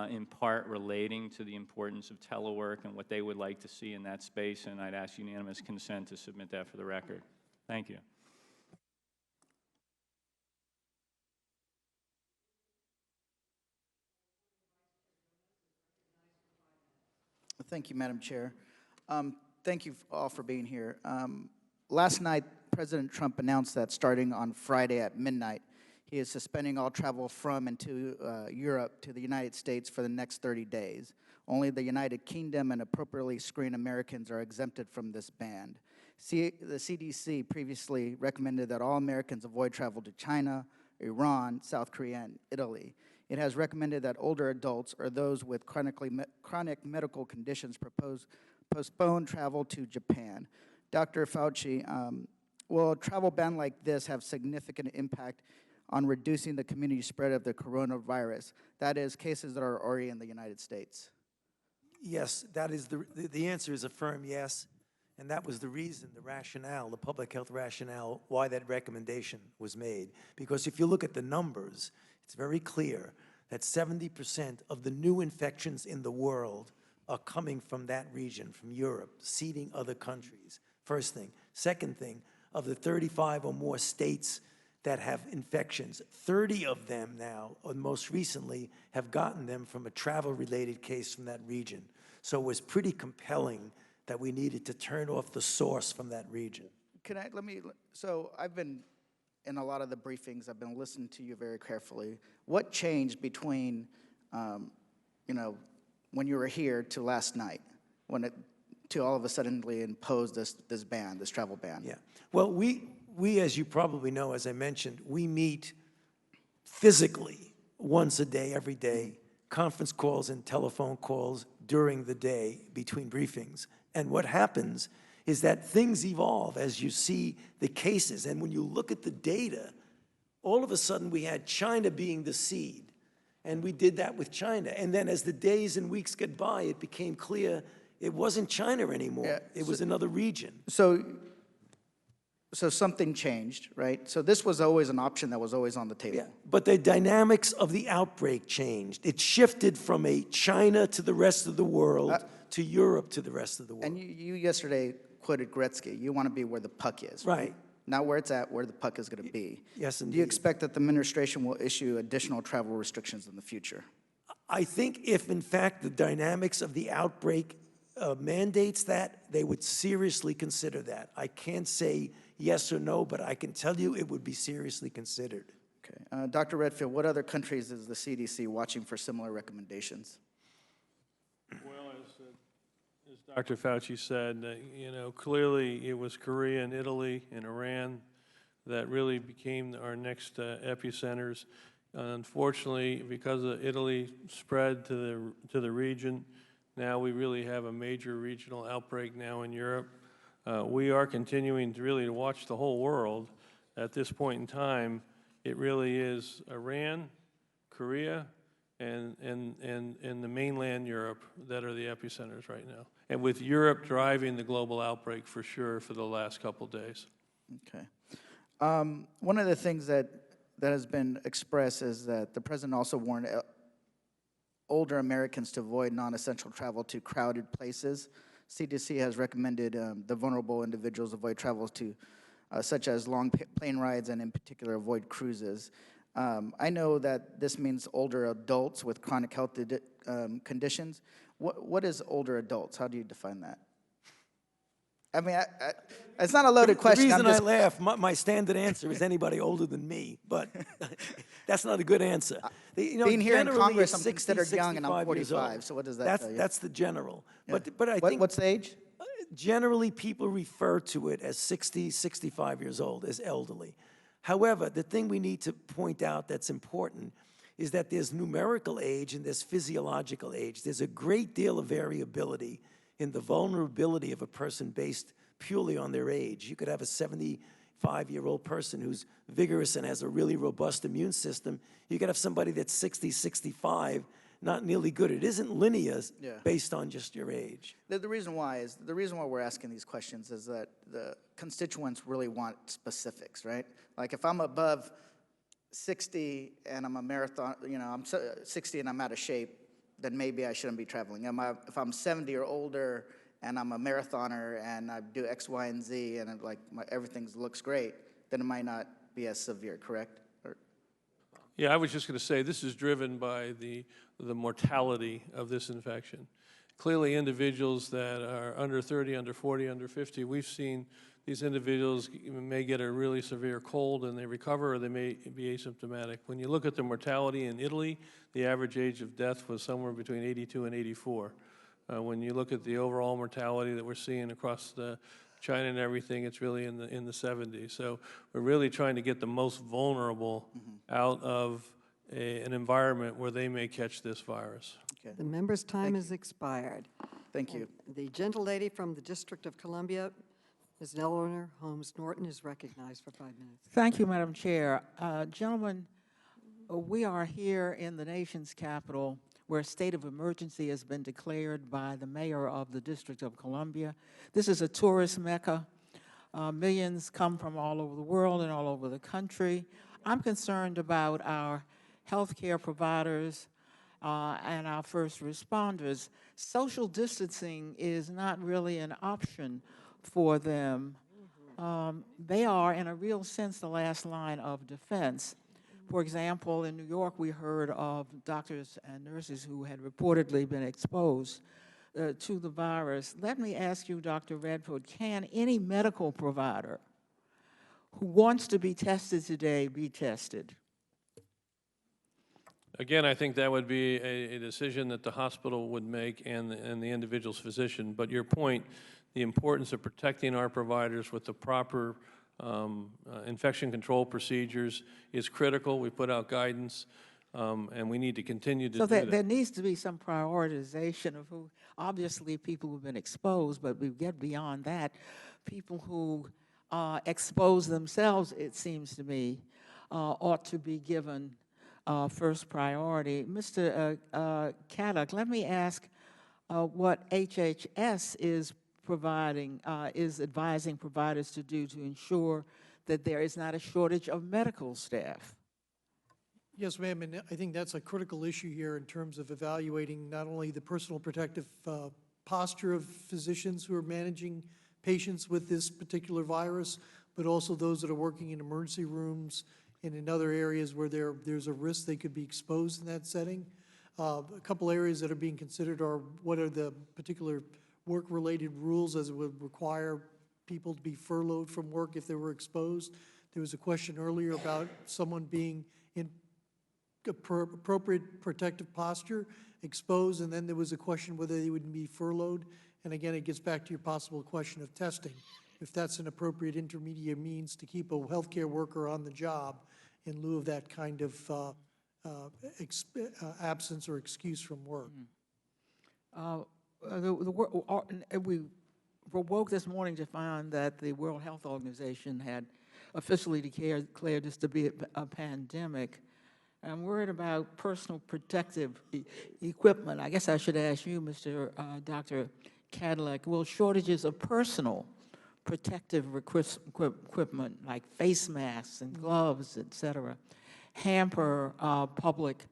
in part relating to the importance of telework and what they would like to see in that space, and I'd ask unanimous consent to submit that for the record. Thank you. Thank you, Madam Chair. Thank you all for being here. Last night, President Trump announced that starting on Friday at midnight, he is suspending all travel from and to Europe to the United States for the next 30 days. Only the United Kingdom and appropriately screened Americans are exempted from this ban. The CDC previously recommended that all Americans avoid travel to China, Iran, South Korea, and Italy. It has recommended that older adults or those with chronic medical conditions postpone travel to Japan. Dr. Fauci, will a travel ban like this have significant impact on reducing the community spread of the coronavirus? That is, cases that are already in the United States. Yes, that is the answer is a firm yes, and that was the reason, the rationale, the public health rationale, why that recommendation was made. Because if you look at the numbers, it's very clear that 70% of the new infections in the world are coming from that region, from Europe, seeding other countries. First thing. Second thing, of the 35 or more states that have infections, 30 of them now, or most recently, have gotten them from a travel-related case from that region. So it was pretty compelling that we needed to turn off the source from that region. So I've been in a lot of the briefings, I've been listening to you very carefully. What changed between, when you were here to last night, to all of a sudden impose this ban, this travel ban? Yeah. Well, we, as you probably know, as I mentioned, we meet physically once a day, every day, conference calls and telephone calls during the day between briefings. And what happens is that things evolve as you see the cases. And when you look at the data, all of a sudden we had China being the seed. And we did that with China. And then as the days and weeks get by, it became clear it wasn't China anymore. Yeah, it was another region. So something changed, right? So this was always an option that was always on the table. Yeah, but the dynamics of the outbreak changed. It shifted from a China to the rest of the world to Europe to the rest of the world. And you yesterday quoted Gretzky. You want to be where the puck is, right? Not where it's at, where the puck is going to be. Yes, indeed. Do you expect that the administration will issue additional travel restrictions in the future? I think if, in fact, the dynamics of the outbreak mandates that, they would seriously consider that. I can't say yes or no, but I can tell you it would be seriously considered. Okay. Dr. Redfield, what other countries is the CDC watching for similar recommendations? Well, as Dr. Fauci said, clearly it was Korea and Italy and Iran that really became our next epicenters. Unfortunately, because of Italy spread to the region, now we really have a major regional outbreak now in Europe. We are continuing to watch the whole world. At this point in time, it really is Iran, Korea, and the mainland Europe that are the epicenters right now. And with Europe driving the global outbreak for sure for the last couple days. Okay. One of the things that has been expressed is that the president also warned older Americans to avoid non-essential travel to crowded places. CDC has recommended the vulnerable individuals avoid travel to, such as long plane rides and in particular avoid cruises. I know that this means older adults with chronic health conditions. What is older adults? How do you define that? I mean, it's not a loaded question. The reason I laugh, my standard answer is anybody older than me, but that's not a good answer. Being here in Congress, I'm 60, considered young, and I'm 45 45, so what does that tell you? That's the general. Yeah. But I think... What's the age? Generally, people refer to it as 60, 65 years old, as elderly. However, the thing we need to point out that's important is that there's numerical age and there's physiological age. There's a great deal of variability in the vulnerability of a person based purely on their age. You could have a 75-year-old person who's vigorous and has a really robust immune system. You could have somebody that's 60, 65, not nearly good. It isn't linear based on just your age. The reason why we're asking these questions is that the constituents really want specifics, right? Like if I'm above 60 and I'm a marathon, I'm 60 and I'm out of shape, then maybe I shouldn't be traveling. If I'm 70 or older and I'm a marathoner and I do X, Y, and Z and everything looks great, then it might not be as severe, correct? Yeah, I was just going to say this is driven by the mortality of this infection. clearly individuals that are under 30, under 40, under 50, we've seen these individuals may get a really severe cold and they recover, or they may be asymptomatic. When you look at the mortality in Italy, the average age of death was somewhere between 82 and 84. When you look at the overall mortality that we're seeing across China and everything, it's really in the 70s. So we're really trying to get the most vulnerable out of an environment where they may catch this virus. The member's time has expired. Thank you. And the gentlelady from the District of Columbia, Ms. Eleanor Holmes Norton, is recognized for 5 minutes. Thank you, Madam Chair. Gentlemen, we are here in the nation's capital where a state of emergency has been declared by the mayor of the District of Columbia. This is a tourist mecca. Millions come from all over the world and all over the country. I'm concerned about our healthcare providers and our first responders. Social distancing is not really an option for them. They are, in a real sense, the last line of defense. For example, in New York, we heard of doctors and nurses who had reportedly been exposed to the virus. Let me ask you, Dr. Redfield, can any medical provider who wants to be tested today be tested? Again, I think that would be a decision that the hospital would make and the individual's physician. But your point, the importance of protecting our providers with the proper infection control procedures is critical. We put out guidance, and we need to continue to do that. So there needs to be some prioritization of who, obviously people who've been exposed, but we get beyond that. People who expose themselves, it seems to me, ought to be given first priority. Mr. Caddock, let me ask what HHS is advising providers to do to ensure that there is not a shortage of medical staff. Yes, ma'am, and I think that's a critical issue here in terms of evaluating not only the personal protective posture of physicians who are managing patients with this particular virus, but also those that are working in emergency rooms and in other areas where there's a risk they could be exposed in that setting. A couple areas that are being considered are what are the particular work-related rules as it would require people to be furloughed from work if they were exposed. There was a question earlier about someone being in appropriate protective posture, exposed, and then there was a question whether they would be furloughed. And again, it gets back to your possible question of testing. If that's an appropriate intermediate means to keep a healthcare worker on the job in lieu of that kind of absence or excuse from work. We woke this morning to find that the World Health Organization had officially declared this to be a pandemic. I'm worried about personal protective equipment. I guess I should ask you, Dr. Cadillac, will shortages of personal protective equipment like face masks and gloves, et cetera, hamper public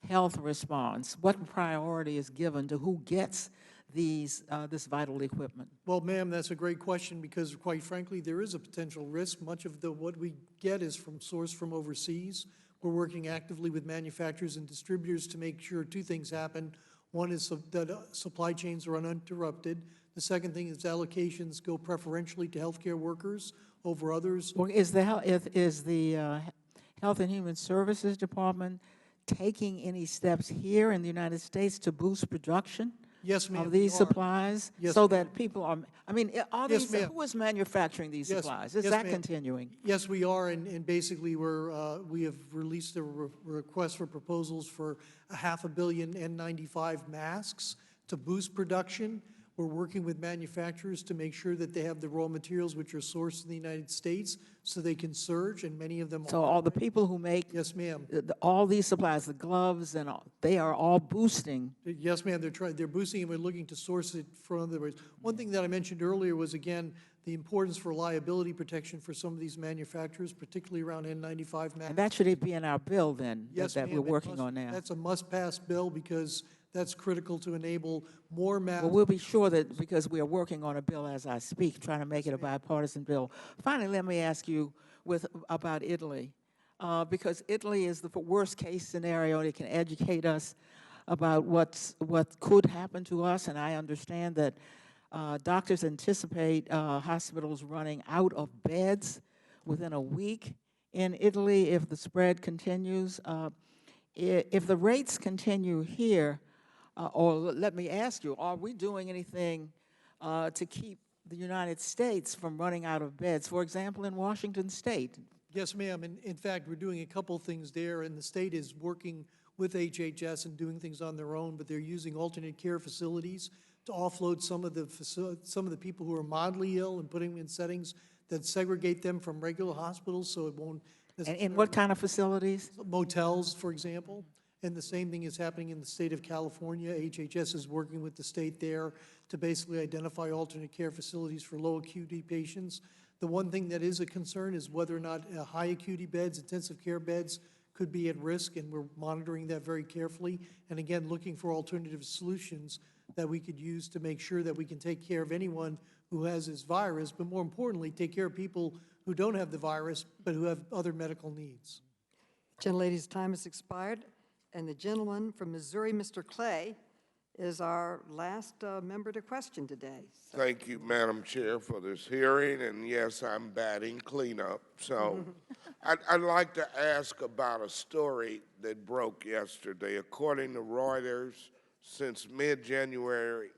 health response? What priority is given to who gets this vital equipment? Well, ma'am, that's a great question because, quite frankly, there is a potential risk. Much of what we get is sourced from overseas. We're working actively with manufacturers and distributors to make sure two things happen. One is that supply chains are uninterrupted. The second thing is allocations go preferentially to healthcare workers over others. Well, is the Health and Human Services Department taking any steps here in the United States to boost production? Yes, ma'am. Of these supplies, yes, so that people are, I mean, are yes, these, who is manufacturing these supplies? Is that continuing? Yes, we are, and basically we have released a request for proposals for 500 million N95 masks to boost production. We're working with manufacturers to make sure that they have the raw materials which are sourced in the United States so they can surge, and many of them So all the people who make yes, ma'am, all these supplies, the gloves and all, they are all boosting. Yes, ma'am, they're boosting and we're looking to source it from other ways. One thing that I mentioned earlier was, again, the importance for liability protection for some of these manufacturers, particularly around N95 masks. And that should be in our bill then, yes, that we're working on now. That's a must-pass bill because that's critical to enable more masks. Well, we'll be sure that, because we are working on a bill as I speak, trying to make it a bipartisan bill. Finally, let me ask you about Italy, because Italy is the worst case scenario, and it can educate us. about what could happen to us, and I understand that doctors anticipate hospitals running out of beds within a week in Italy if the spread continues. If the rates continue here, or let me ask you, are we doing anything to keep the United States from running out of beds? For example, in Washington State. Yes, ma'am. In fact, we're doing a couple things there, and the state is working with HHS and doing things on their own, but they're using alternate care facilities to offload some of the people who are mildly ill and putting them in settings that segregate them from regular hospitals, so it won't. And in what kind of facilities? Motels, for example. And the same thing is happening in the state of California. HHS is working with the state there to basically identify alternate care facilities for low acuity patients. The one thing that is a concern is whether or not high acuity beds, intensive care beds, could be at risk, and we're monitoring that very carefully. And again, looking for alternative solutions that we could use to make sure that we can take care of anyone who has this virus, but more importantly, take care of people who don't have the virus, but who have other medical needs. Gentlelady's time has expired, and the gentleman from Missouri, Mr. Clay, is our last member to question today. Thank you, Madam Chair, for this hearing, and yes, I'm batting cleanup. So I'd like to ask about a story that broke yesterday. According to Reuters, since mid-January,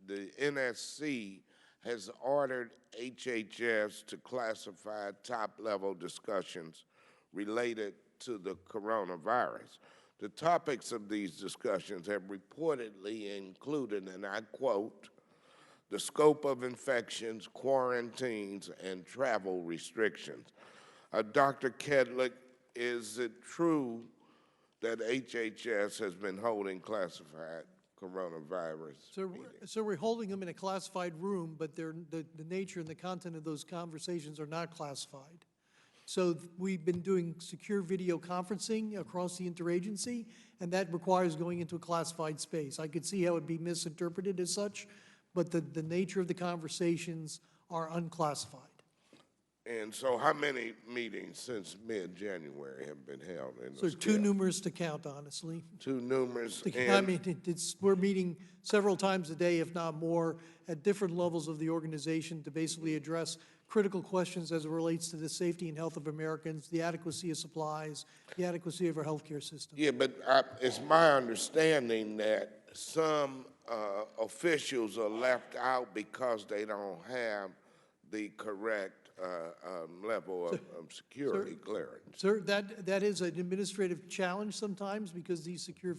the NSC has ordered HHS to classify top-level discussions related to the coronavirus. The topics of these discussions have reportedly included, and I quote, the scope of infections, quarantines, and travel restrictions. Dr. Kedlick, is it true that HHS has been holding classified coronavirus? So we're holding them in a classified room, but the nature and the content of those conversations are not classified. So we've been doing secure video conferencing across the interagency, and that requires going into a classified space. I could see how it would be misinterpreted as such, but the nature of the conversations are unclassified. And so how many meetings since mid-January have been held in the So scale? too numerous to count, honestly. Too numerous. I mean, we're meeting several times a day, if not more, at different levels of the organization to basically address critical questions as it relates to the safety and health of Americans, the adequacy of supplies, the adequacy of our healthcare system. Yeah, but it's my understanding that some officials are left out because they don't have the correct level of security clearance. Sir, that is an administrative challenge sometimes because these secure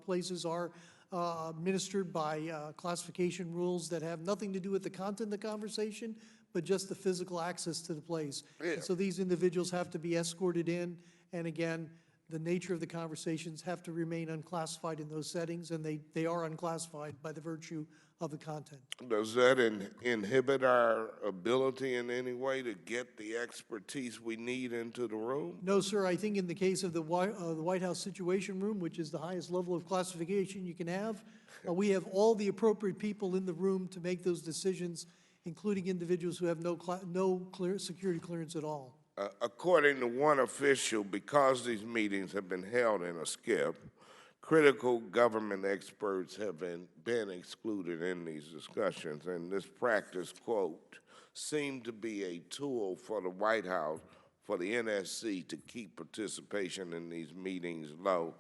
places are administered by classification rules that have nothing to do with the content of the conversation, but just the physical access to the place. Yeah. So these individuals have to be escorted in, and again, the nature of the conversations have to remain unclassified in those settings, and they are unclassified by the virtue of the content. Does that inhibit our ability in any way to get the expertise we need into the room? No, sir. I think in the case of the White House Situation Room, which is the highest level of classification you can have, we have all the appropriate people in the room to make those decisions, including individuals who have no security clearance at all. According to one official, because these meetings have been held in a skip, critical government experts have been excluded in these discussions, and this practice, quote, seemed to be a tool for the White House, for the NSC to keep participation in these meetings low.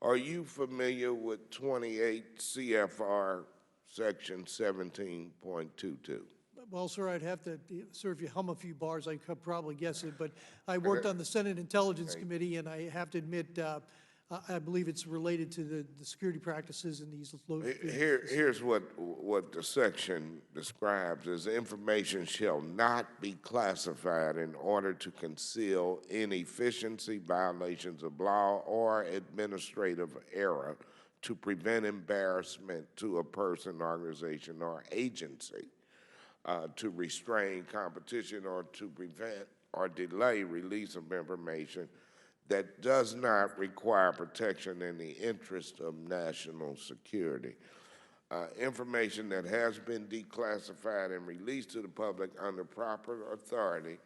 Are you familiar with 28 CFR section 17.22? Well, sir, I'd have to, sir, if you hum a few bars, I could probably guess it, but I worked on the Senate Intelligence Committee, and I have to admit, I believe it's related to the security practices in these low. Here's what the section describes as information shall not be classified in order to conceal inefficiency, violations of law, or administrative error to prevent embarrassment to a person, organization, or agency, to restrain competition, or to prevent or delay release of information that does not require protection in the interest of national security. Information that has been declassified and released to the public under proper authority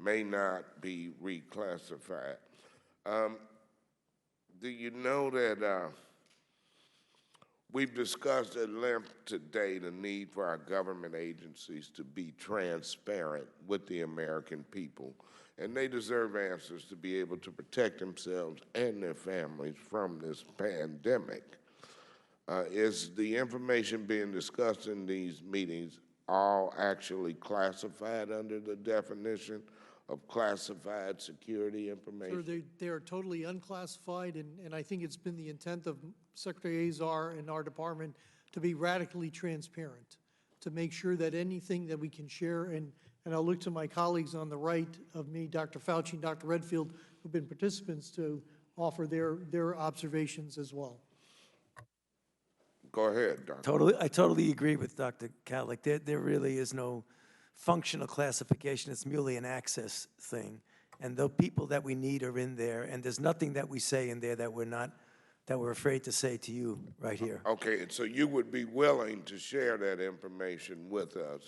may not be reclassified. Do you know that We've discussed at length today the need for our government agencies to be transparent with the American people, and they deserve answers to be able to protect themselves and their families from this pandemic. Is the information being discussed in these meetings all actually classified under the definition of classified security information? Sir, they are totally unclassified, and I think it's been the intent of Secretary Azar and our department to be radically transparent, to make sure that anything that we can share, and I'll look to my colleagues on the right of me, Dr. Fauci and Dr. Redfield, who've been participants, to offer their observations as well. Go ahead, Dr. I totally agree with Dr. Kadlec. There really is no functional classification. It's merely an access thing. And the people that we need are in there, and there's nothing that we say in there that we're afraid to say to you right here. Okay, and so you would be willing to share that information with us?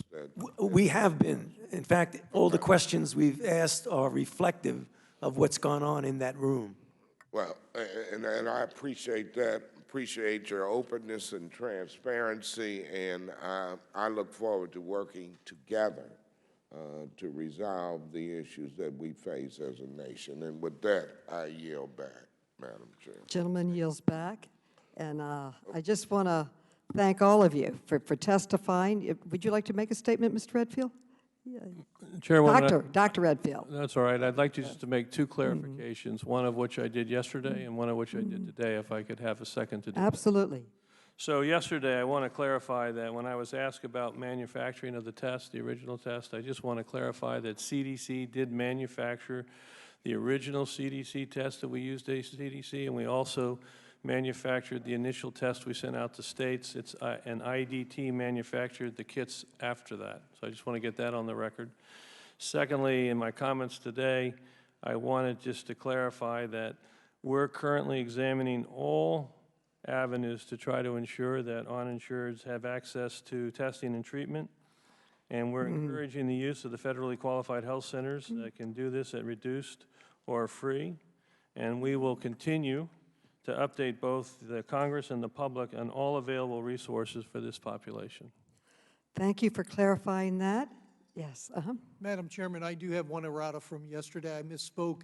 We have been. In fact, all the questions we've asked are reflective of what's gone on in that room. Well, and I appreciate that, appreciate your openness and transparency, and I look forward to working together to resolve the issues that we face as a nation. And with that, I yield back, Madam Chair. Gentleman yields back. And I just want to thank all of you for testifying. Would you like to make a statement, Mr. Redfield? Chairwoman, Dr. Redfield. That's all right. I'd like to just to make two clarifications, one of which I did yesterday and one of which I did today, if I could have a second to do that. Absolutely. So yesterday, I want to clarify that when I was asked about manufacturing of the test, the original test, I just want to clarify that CDC did manufacture the original CDC test that we used at CDC, and we also manufactured the initial test we sent out to states. It's an IDT manufactured the kits after that. So I just want to get that on the record. Secondly, in my comments today, I wanted just to clarify that we're currently examining all avenues to try to ensure that uninsureds have access to testing and treatment. And we're encouraging the use of the federally qualified health centers that can do this at reduced or free. And we will continue to update both the Congress and the public on all available resources for this population. Thank you for clarifying that. Yes. Madam Chairman, I do have one errata from yesterday. I misspoke.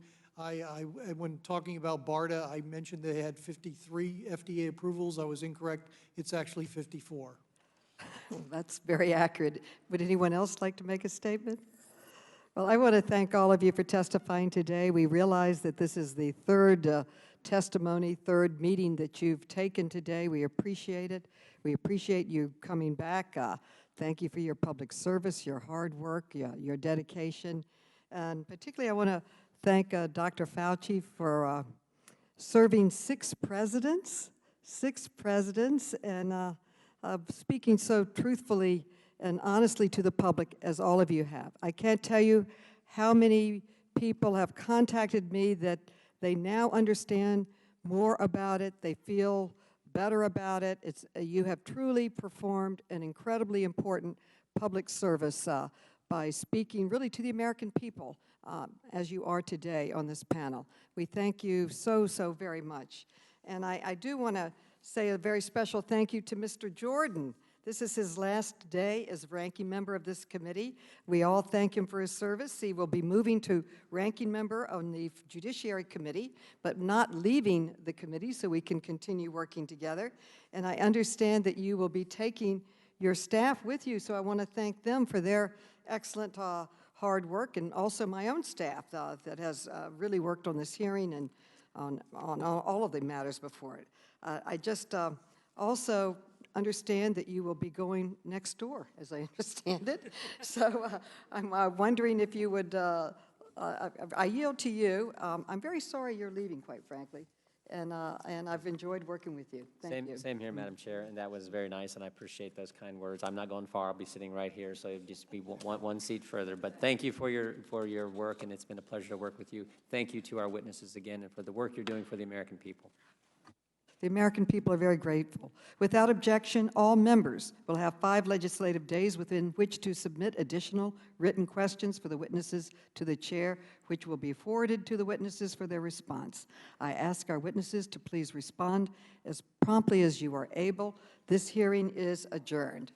When talking about BARDA, I mentioned they had 53 FDA approvals. I was incorrect. It's actually 54. Well, that's very accurate. Would anyone else like to make a statement? Well, I want to thank all of you for testifying today. We realize that this is the third testimony, third meeting that you've taken today. We appreciate it. We appreciate you coming back. Thank you for your public service, your hard work, your dedication. And particularly I want to thank Dr. Fauci for serving six presidents, and speaking so truthfully and honestly to the public as all of you have. I can't tell you how many people have contacted me that they now understand more about it, they feel better about it. You have truly performed an incredibly important public service by speaking really to the American people as you are today on this panel. We thank you so, so very much. And I do want to say a very special thank you to Mr. Jordan. This is his last day as ranking member of this committee. We all thank him for his service. He will be moving to ranking member on the Judiciary Committee, but not leaving the committee so we can continue working together. And I understand that you will be taking your staff with you, so I want to thank them for their excellent hard work, and also my own staff that has really worked on this hearing and on all of the matters before it. I just also understand that you will be going next door, as I understand it. So I'm wondering if you would, I yield to you. I'm very sorry you're leaving, quite frankly, and I've enjoyed working with you. Thank you. Same here, Madam Chair, and that was very nice, and I appreciate those kind words. I'm not going far. I'll be sitting right here, so it'd just be one seat further. But thank you for your work, and it's been a pleasure to work with you. Thank you to our witnesses again, and for the work you're doing for the American people. The American people are very grateful. Without objection, all members will have 5 legislative days within which to submit additional written questions for the witnesses to the chair, which will be forwarded to the witnesses for their response. I ask our witnesses to please respond as promptly as you are able. This hearing is adjourned.